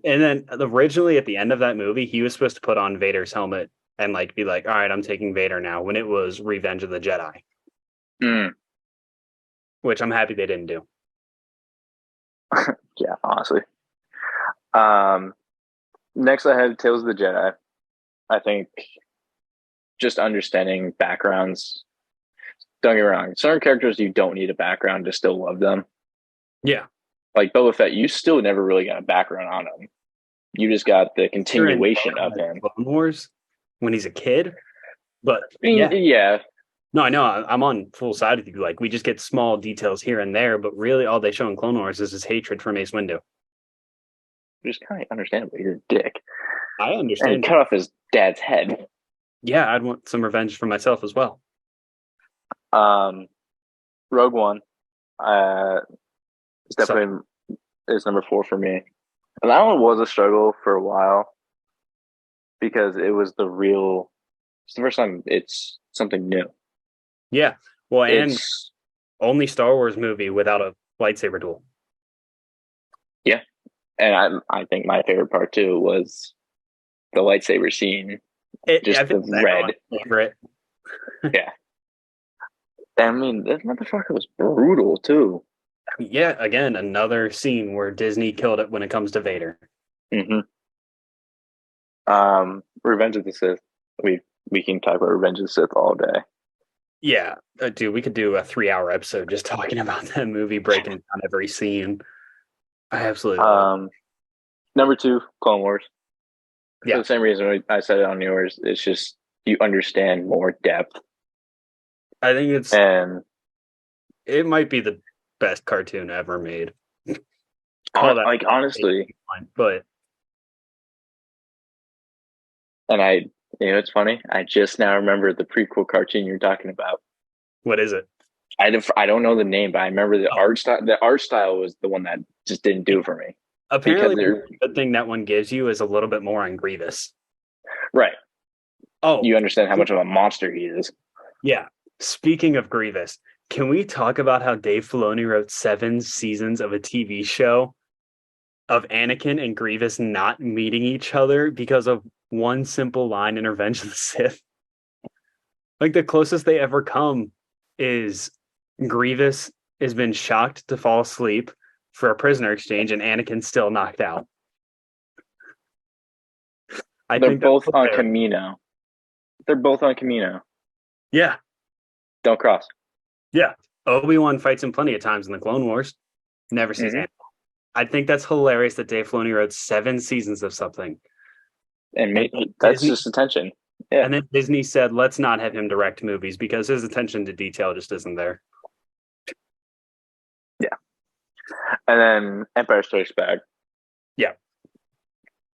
then originally at the end of that movie, he was supposed to put on Vader's helmet and like be like, all right, I'm taking Vader now, when it was Revenge of the Jedi. Which I'm happy they didn't do. Yeah, honestly. Next I had Tales of the Jedi. I think just understanding backgrounds. Don't get me wrong. Certain characters you don't need a background to still love them. Yeah. Like Boba Fett, you still never really got a background on him. You just got the continuation of him. Clone Wars when he's a kid. But yeah. No, I know. I'm on full side with you. Like, we just get small details here and there, but really all they show in Clone Wars is his hatred for Mace Windu. Which is kind of understandable. He's a dick. I understand. And cut off his dad's head. Yeah, I'd want some revenge for myself as well. Rogue One. It's definitely is number 4 for me. And that one was a struggle for a while because it was it's the first time it's something new. Yeah. Well, and only Star Wars movie without a lightsaber duel. Yeah. And I think my favorite part too was the lightsaber scene. Just the red. Favorite. Yeah. I mean, that motherfucker was brutal too. Yeah, again, another scene where Disney killed it when it comes to Vader. Mm-hmm. Revenge of the Sith. We can talk about Revenge of the Sith all day. Yeah, dude, we could do a 3-hour episode just talking about that movie, breaking down every scene. I absolutely love it. Number 2, Clone Wars. Yeah. For the same reason I said it on yours. It's just you understand more depth. I think it might be the best cartoon ever made. call that Like honestly, but and it's funny. I just now remember the prequel cartoon you're talking about. what is it? I don't know the name, but I remember the Oh, art style. The art style was the one that just didn't do it for me because apparently they're the thing that one gives you is a little bit more on Grievous. right. Oh, You understand how much of a monster he is. yeah. Speaking of Grievous, can we talk about how Dave Filoni wrote 7 seasons of a TV show of Anakin and Grievous not meeting each other because of one simple line in Revenge of the Sith? Like the closest they ever come is Grievous has been shocked to fall asleep for a prisoner exchange and Anakin's still knocked out. I They're think that's both on hilarious. Camino. They're both on Camino. Yeah, Don't cross. yeah. Obi-Wan fights him plenty of times in the Clone Wars. Never sees Mm-hmm. Anakin. I think that's hilarious that Dave Filoni wrote 7 seasons of something. And That's Disney just attention. Yeah. and then Disney said, let's not have him direct movies because his attention to detail just isn't there. Yeah. And then Empire Strikes Back. Yeah.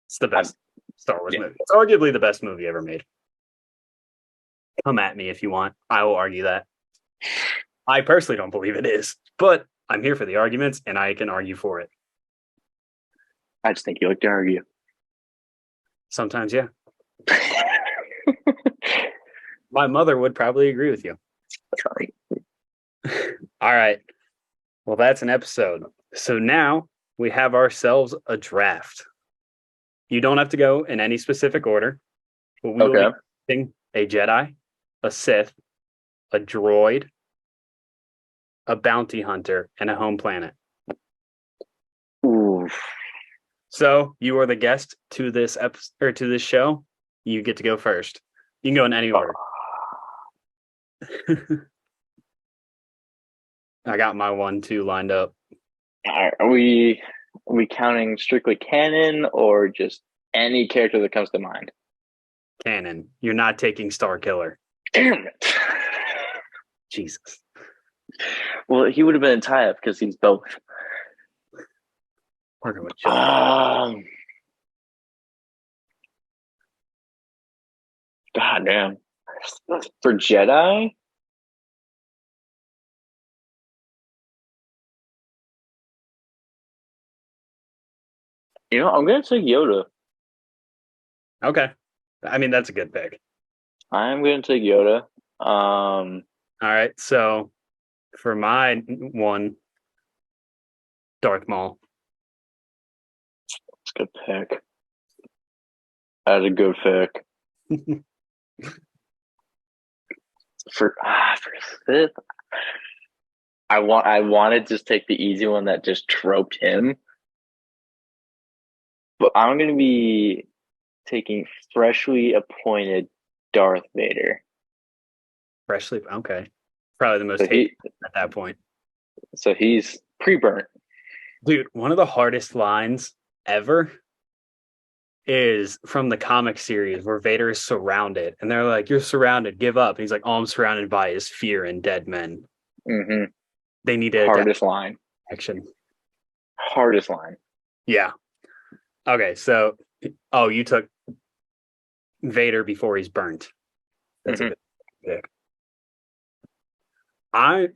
It's the best Star Wars movie. It's arguably the best movie ever made. Come at me if you want. I will argue that. I personally don't believe it is, but I'm here for the arguments and I can argue for it. I just think you like to argue. Sometimes, yeah. My mother would probably agree with you. Sorry. All right. Well, that's an episode. So now we have ourselves a draft. You don't have to go in any specific order, but we will be picking a Jedi, a Sith, a droid, a bounty hunter, and a home planet. Ooh. So you are the guest to this episode or to this show. You get to go first. You can go in any order. I got my 1-2 lined up. Are we counting strictly canon or just any character that comes to mind? Canon. You're not taking Star Killer. Damn it. Jesus. Well, he would have been a tie-up because he's both. Working with God damn. For Jedi? I'm going to take Yoda. Okay. I mean, that's a good pick. I'm going to take Yoda. All right. So for my one, Darth Maul. That's a good pick. That's a good pick. For Sith, I wanted to just take the easy one that just troped him. But I'm going to be taking freshly appointed Darth Vader. Freshly, okay. Probably the most hated at that point. So he's pre-burnt. Dude, one of the hardest lines ever is from the comic series where Vader is surrounded. And they're like, you're surrounded, give up. And he's like, all I'm surrounded by is fear and dead men. Mm-hmm. They need to hardest line. Action. Hardest line. Yeah. Okay, so you took Vader before he's burnt. That's a good pick.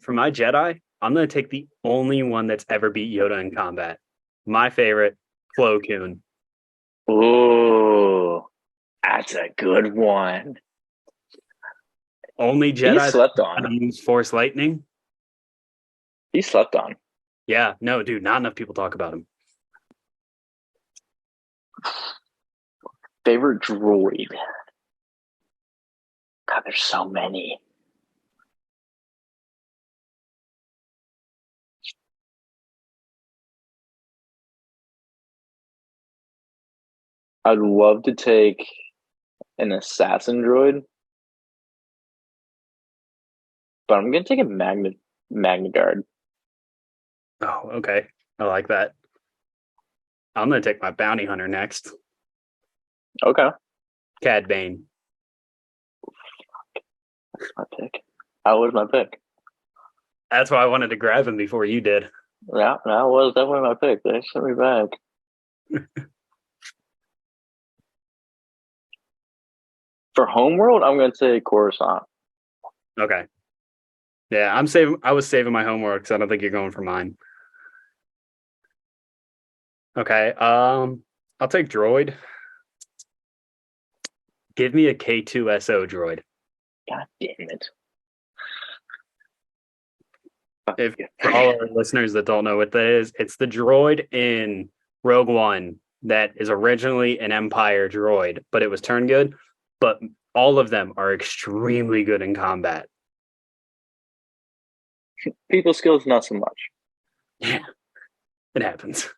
For my Jedi, I'm gonna take the only one that's ever beat Yoda in combat. My favorite, Plo Koon. Oh, that's a good one. Only Jedi he slept on. Use Force lightning. He slept on. Yeah, no, dude, not enough people talk about him. Favorite droid? God, there's so many. I'd love to take an assassin droid, but I'm gonna take a Magna Guard. Oh, okay. I like that. I'm gonna take my bounty hunter next. Okay. Cad Bane. That's my pick. That was my pick. That's why I wanted to grab him before you did. Yeah, that was definitely my pick. They sent me back. For Homeworld, I'm gonna say Coruscant. Okay. Yeah, I was saving my homework because I don't think you're going for mine. Okay. I'll take droid. Give me a K2SO droid. God damn it. If for all our listeners that don't know what that is, it's the droid in Rogue One that is originally an Empire droid, but it was turned good. But all of them are extremely good in combat. People skills, not so much. Yeah, it happens.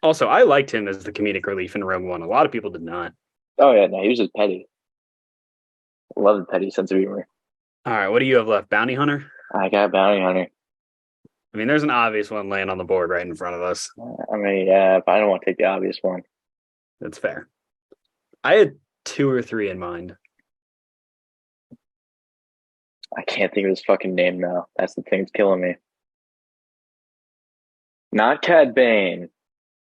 Also, I liked him as the comedic relief in Rogue One. A lot of people did not. Oh yeah, no, he was just petty. I love the petty sense of humor. All right, what do you have left? Bounty Hunter? I got Bounty Hunter. I mean, there's an obvious one laying on the board right in front of us. I mean, yeah, but I don't want to take the obvious one. That's fair. I had 2 or 3 in mind. I can't think of his fucking name now. That's the thing that's killing me. Not Cad Bane,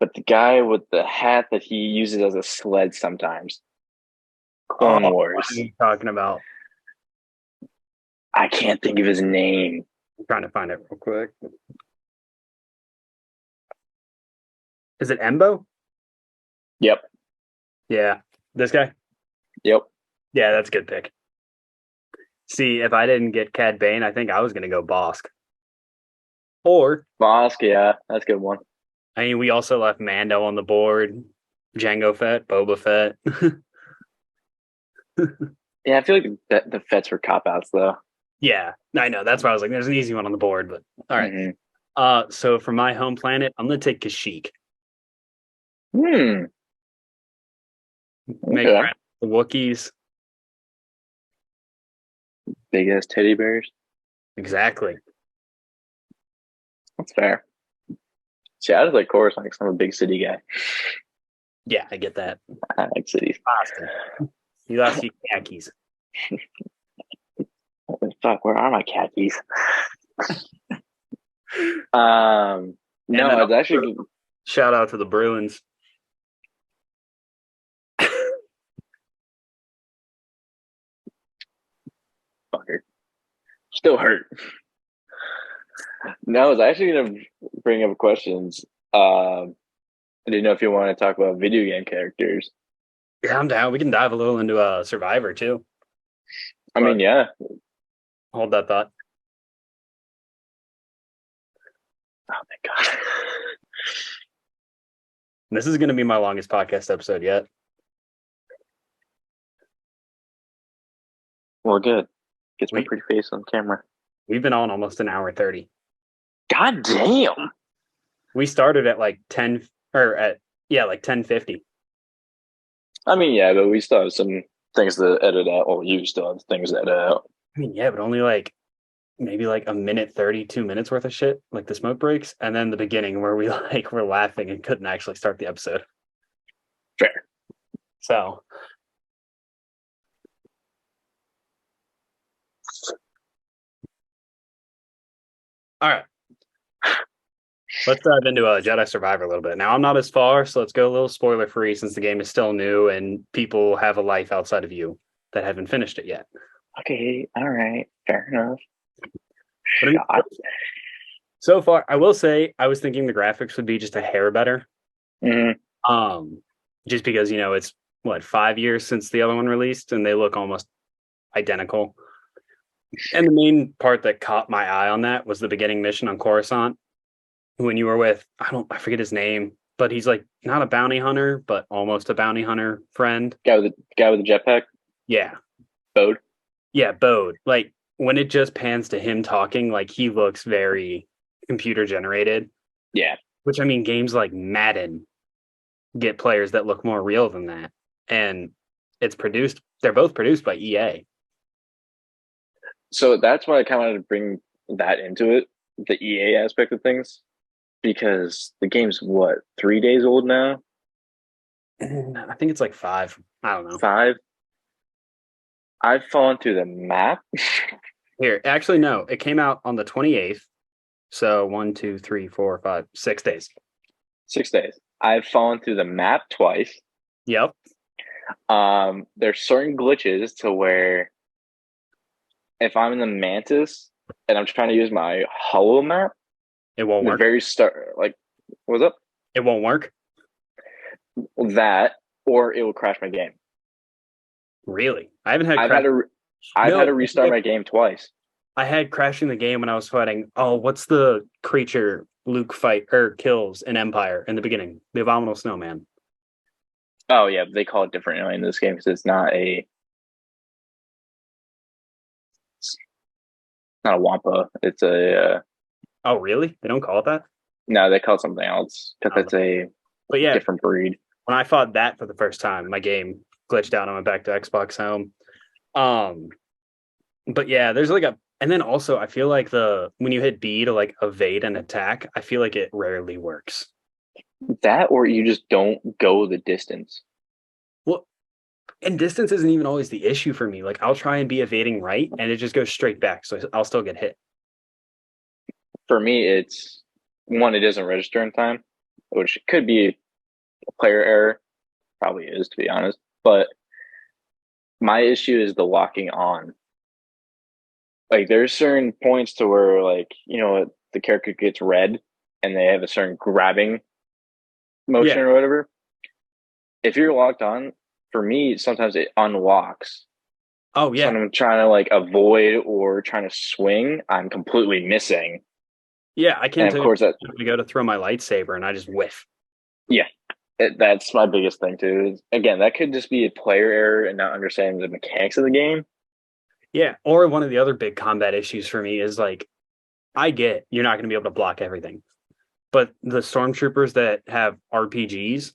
but the guy with the hat that he uses as a sled sometimes. Clone What Wars. are you talking about? I can't think of his name. I'm trying to find it real quick. Is it Embo? Yep. Yeah. This guy? Yep. Yeah, that's a good pick. See, if I didn't get Cad Bane, I think I was going to go Bosk. Or, Bosk, yeah, that's a good one. I mean, we also left Mando on the board, Jango Fett, Boba Fett. Yeah, I feel like the Fets were cop outs though. Yeah, I know. That's why I was like, there's an easy one on the board, but all right. Mm-hmm. So for my home planet, I'm going to take Kashyyyk. Hmm. Make Okay. friends with the Wookiees. Big ass teddy bears. Exactly. That's fair. See, I just like Coruscant because I'm a big city guy. Yeah, I get that. I like cities. Austin. You lost your khakis. Fuck, where are my khakis? No, it's actually shout out to the Bruins. fucker. Still hurt. No, I was actually gonna bring up questions. I didn't know if you want to talk about video game characters. Yeah, I'm down. We can dive a little into Survivor too. I mean, yeah. Hold that thought. Oh my god. This is going to be my longest podcast episode yet. Well, good. Gets my pretty face on camera. We've been on almost an hour 30. God damn. We started at like 10 or at like 10:50. I mean, yeah, but we still have some things to edit out. Well, you still have things to edit out. I mean, yeah, but only like maybe like a minute 32 minutes worth of shit, like the smoke breaks, and then the beginning where we like were laughing and couldn't actually start the episode. Fair. So all right. Let's dive into Jedi Survivor a little bit. Now, I'm not as far, so let's go a little spoiler free since the game is still new and people have a life outside of you that haven't finished it yet. Okay, all right, fair enough. So far, I will say I was thinking the graphics would be just a hair better. Mm-hmm. Just because, it's 5 years since the other one released and they look almost identical. And the main part that caught my eye on that was the beginning mission on Coruscant. When you were with, I forget his name, but he's like not a bounty hunter, but almost a bounty hunter friend. Guy with the jetpack? Yeah. Bode? Yeah, Bode. Like when it just pans to him talking, like he looks very computer generated. Yeah. Which I mean, games like Madden get players that look more real than that. And they're both produced by EA. So that's why I kind of wanted to bring that into it, the EA aspect of things. Because the game's 3 days old now? I think it's like 5. I don't know. 5? I've fallen through the map. Here, actually, no. It came out on the 28th, So 1, 2, 3, 4, 5, 6 days. 6 days. I've fallen through the map twice. Yep. There's certain glitches to where if I'm in the Mantis and I'm trying to use my hollow map, It won't the work. very start, like, what's up? It won't work. That, or it will crash my game. Really? I haven't had I've crash. had to, I've had No, to restart my game twice. I had crashing the game when I was fighting. Oh, what's the creature Luke fight or kills in Empire in the beginning? The Abominable Snowman. Oh yeah, they call it differently in this game because it's not a Wampa. It's a Oh, really? They don't call it that? no, they call it something else because Oh, it's a but yeah, different breed. when I fought that for the first time, my game glitched out. I went back to Xbox Home. Um, but yeah, there's like a, and then also I feel like the when you hit B to like evade an attack, I feel like it rarely works. That or you just don't go the distance. Well, and distance isn't even always the issue for me. Like I'll try and be evading right, and it just goes straight back, so I'll still get hit. For me, it's one, it doesn't register in time, which could be a player error. Probably is, to be honest. But my issue is the locking on. Like there's certain points to where like, the character gets red and they have a certain grabbing motion Yeah. or whatever. If you're locked on, for me, sometimes it unlocks. Oh So yeah. when I'm trying to like avoid or trying to swing, I'm completely missing. Yeah. I And can't of tell you course that to go to throw my lightsaber and I just whiff. yeah, that's my biggest thing too. Again, that could just be a player error and not understanding the mechanics of the game. Yeah. Or one of the other big combat issues for me is like I get you're not going to be able to block everything, but the stormtroopers that have RPGs,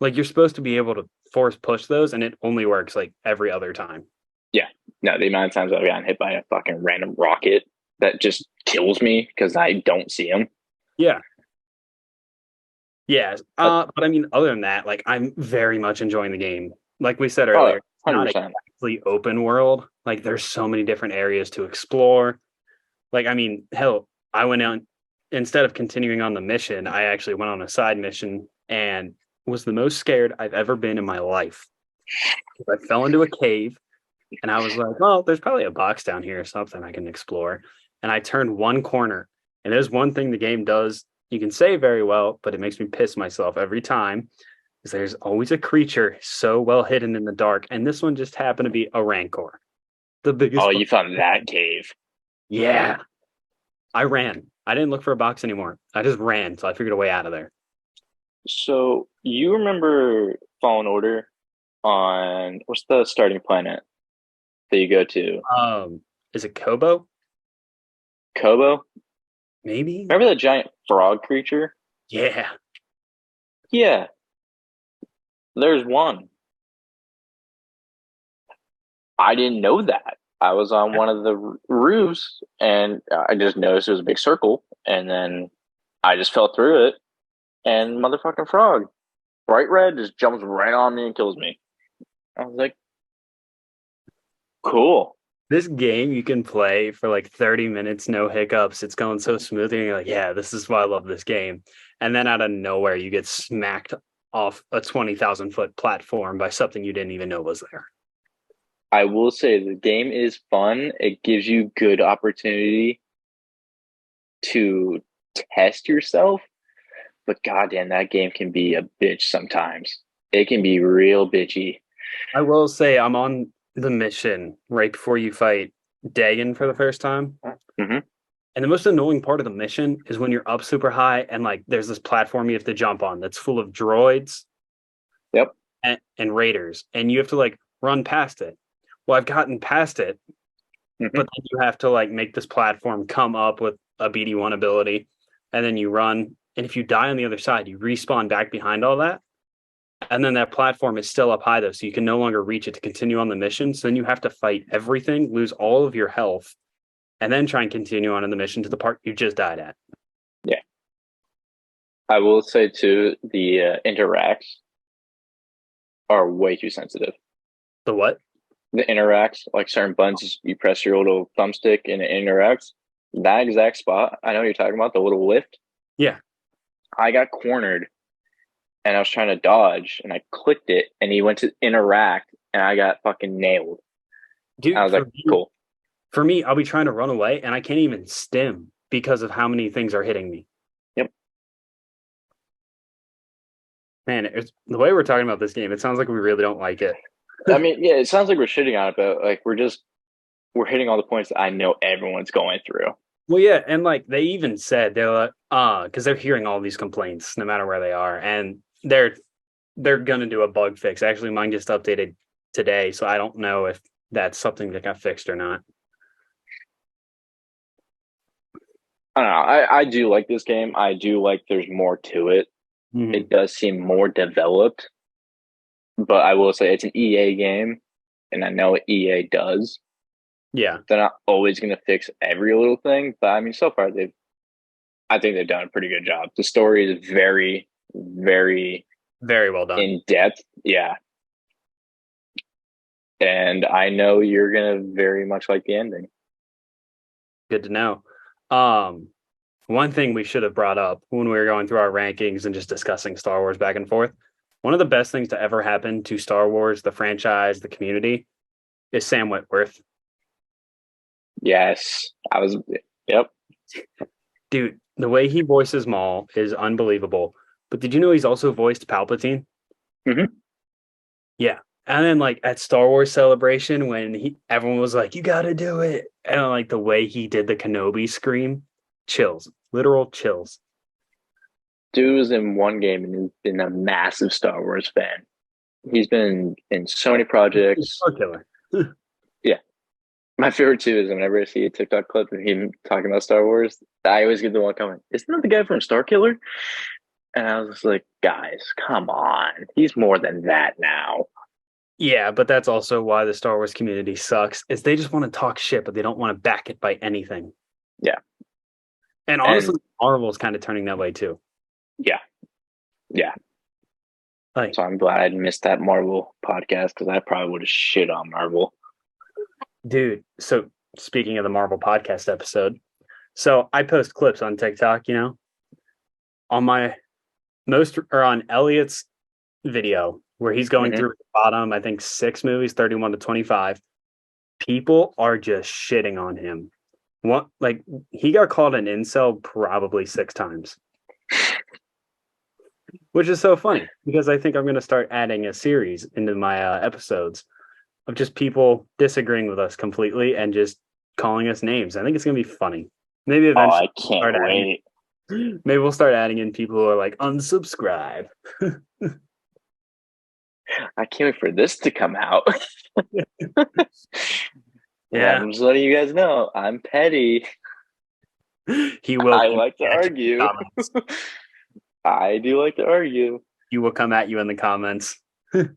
like you're supposed to be able to force push those, and it only works like every other time. Yeah. No, the amount of times I've gotten hit by a fucking random rocket that just kills me because I don't see them. Yeah. Yeah. But But I mean, other than that, like I'm very much enjoying the game. Like we said oh, earlier, it's not 100%. exactly open world. Like there's so many different areas to explore. Like, I mean, hell, I went on instead of continuing on the mission, I actually went on a side mission and was the most scared I've ever been in my life. I fell into a cave and I was like, well, there's probably a box down here or something I can explore. And I turned one corner. And there's one thing the game does you can say very well, but it makes me piss myself every time. Is there's always a creature so well hidden in the dark. And this one just happened to be a rancor. The biggest Oh, you found that cave. yeah. I ran. I didn't look for a box anymore. I just ran, so I figured a way out of there. So you remember Fallen Order on what's the starting planet that you go to? Is it Kobo? Kobo? Maybe. Remember that giant frog creature? Yeah. Yeah, there's one. I didn't know that. I was on one of the roofs and I just noticed it was a big circle, and then I just fell through it, and motherfucking frog, bright red, just jumps right on me and kills me. I was like, cool. This game you can play for like 30 minutes, no hiccups. It's going so smoothly. And you're like, yeah, this is why I love this game. And then out of nowhere, you get smacked off a 20,000-foot platform by something you didn't even know was there. I will say the game is fun. It gives you good opportunity to test yourself, but goddamn, that game can be a bitch sometimes. It can be real bitchy. I will say I'm on the mission right before you fight Dagon for the first time. Mm-hmm. And the most annoying part of the mission is when you're up super high and like there's this platform you have to jump on that's full of droids Yep. and raiders, and you have to like run past it. Well, I've gotten past it, Mm-hmm. but then you have to like make this platform come up with a BD1 ability, and then you run. And if you die on the other side, you respawn back behind all that. And then that platform is still up high though, so you can no longer reach it to continue on the mission. So then you have to fight everything, lose all of your health, and then try and continue on in the mission to the part you just died at. Yeah. I will say too, the interacts are way too sensitive. The what? The interacts, like certain buttons, you press your little thumbstick and it interacts. that exact spot, I know what you're talking about, the little lift. Yeah. I got cornered and I was trying to dodge and I clicked it and he went to interact and I got fucking nailed. I Dude, was like, cool. for me, I'll be trying to run away and I can't even stim because of how many things are hitting me. Yep. Man, the way we're talking about this game, it sounds like we really don't like it. I mean, yeah, it sounds like we're shitting on it, but like we're hitting all the points that I know everyone's going through. Well, yeah, and like they even said they're like, because they're hearing all these complaints no matter where they are, and they're gonna do a bug fix. Actually, mine just updated today, so I don't know if that's something that got fixed or not. I don't know. I do like this game. I do like there's more to it. Mm-hmm. It does seem more developed, but I will say it's an EA game, and I know what EA does. Yeah, they're not always going to fix every little thing, but I mean, so far I think they've done a pretty good job. The story is very, very, very well done, in depth. Yeah, and I know you're going to very much like the ending. Good to know. One thing we should have brought up when we were going through our rankings and just discussing Star Wars back and forth. One of the best things to ever happen to Star Wars, the franchise, the community, is Sam Witwer. Yes, yep. Dude, the way he voices Maul is unbelievable. But did you know he's also voiced Palpatine? Mm-hmm. Yeah. And then like at Star Wars Celebration when everyone was like, you gotta do it. And like the way he did the Kenobi scream, chills. Literal chills. Dude was in one game and he's been a massive Star Wars fan. He's been in so many projects. Star Killer. Yeah. My favorite too is whenever I see a TikTok clip of him talking about Star Wars, I always get the one comment, isn't that the guy from Star Killer? And I was just like, guys, come on. He's more than that now. Yeah, but that's also why the Star Wars community sucks, is they just want to talk shit, but they don't want to back it by anything. Yeah. And honestly, Marvel's kind of turning that way too. Yeah. Yeah. So I'm glad I missed that Marvel podcast because I probably would have shit on Marvel. Dude, so speaking of the Marvel podcast episode, so I post clips on TikTok, on on Elliot's video where he's going through the bottom, I think 6 movies, 31 to 25. People are just shitting on him. He got called an incel probably 6 times. Which is so funny because I think I'm going to start adding a series into my episodes of just people disagreeing with us completely and just calling us names. I think it's going to be funny. Maybe eventually. I can't wait. Maybe we'll start adding in people who are like, unsubscribe. I can't wait for this to come out. Yeah. I'm just letting you guys know. I'm petty. He will. I like to argue. I do like to argue. He will come at you in the comments. Don't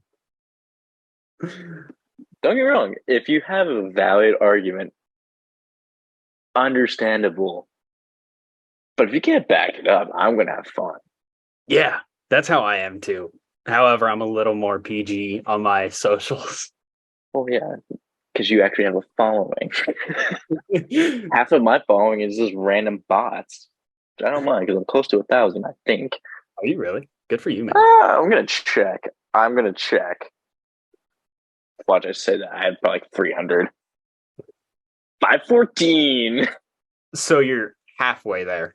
get me wrong. If you have a valid argument, understandable. But if you can't back it up, I'm going to have fun. Yeah, that's how I am too. However, I'm a little more PG on my socials. Oh, yeah. Because you actually have a following. Half of my following is just random bots. I don't mind because I'm close to 1,000, I think. Are you really? Good for you, man. I'm going to check. Watch, I say that I had probably like 300. 514. So you're halfway there.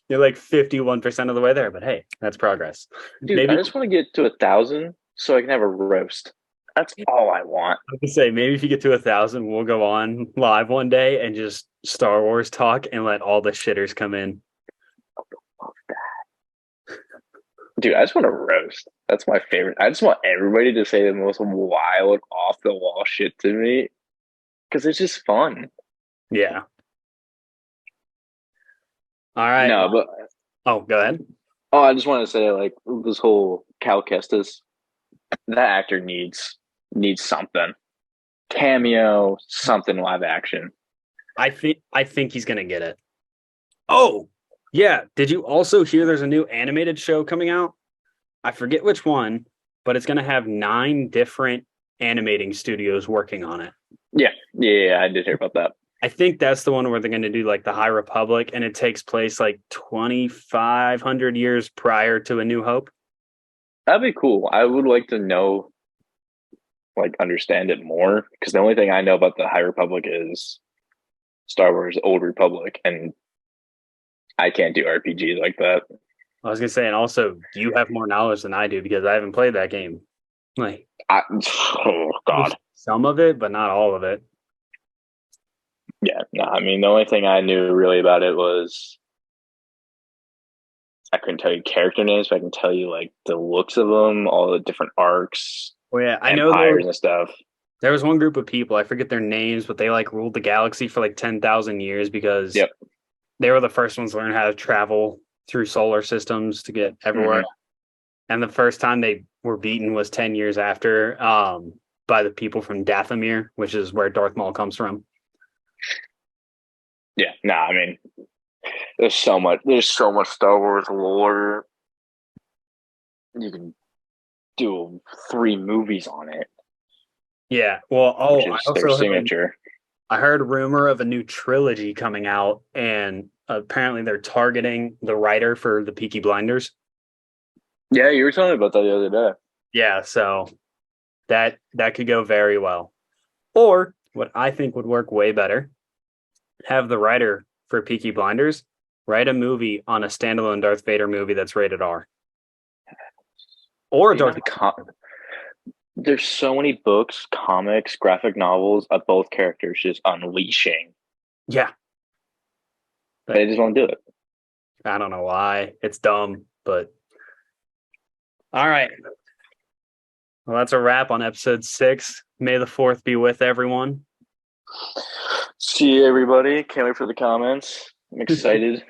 You're like 51% of the way there, but hey, that's progress. Dude, I just want to get to 1,000 so I can have a roast. That's all I want. I would say maybe if you get to 1,000, we'll go on live one day and just Star Wars talk and let all the shitters come in. I love that. Dude, I just want to roast. That's my favorite. I just want everybody to say the most wild, off the wall shit to me because it's just fun. Yeah. All right. No, but go ahead. Oh, I just want to say, like, this whole Cal Kestis, that actor needs something. Cameo, something live action. I think he's gonna get it. Oh, yeah. Did you also hear there's a new animated show coming out? I forget which one, but it's gonna have 9 different animating studios working on it. Yeah, I did hear about that. I think that's the one where they're going to do like the High Republic, and it takes place like 2,500 years prior to A New Hope. That'd be cool. I would like to know, like, understand it more because the only thing I know about the High Republic is Star Wars Old Republic, and I can't do RPGs like that. I was going to say, and also you have more knowledge than I do because I haven't played that game. Like, Oh God, some of it, but not all of it. yeah. No, I mean the only thing I knew really about it was I couldn't tell you character names, but I can tell you like the looks of them, all the different arcs, Well, yeah, I know empires, and stuff. there was one group of people, I forget their names, but they like ruled the galaxy for like 10,000 years because Yep. they were the first ones to learn how to travel through solar systems to get everywhere. And the first time they were beaten was 10 years after by the people from Dathomir, which is where Darth Maul comes from. Yeah. No, I mean there's so much. There's so much Star Wars lore. You can do 3 movies on it, Yeah. Well, which I is their also signature. I heard a rumor of a new trilogy coming out, and apparently they're targeting the writer for the Peaky Blinders. Yeah, you were telling me about that the other day. Yeah, so that could go very well. Or what I think would work way better, have the writer for Peaky Blinders write a movie on a standalone Darth Vader movie that's rated R. Or You know, Darth there's so many books, comics, graphic novels of both characters just unleashing. Yeah. They just won't do it. I don't know why. It's dumb, but all right. Well, that's a wrap on episode 6. May the 4th be with everyone. See you, everybody. Can't wait for the comments. I'm excited.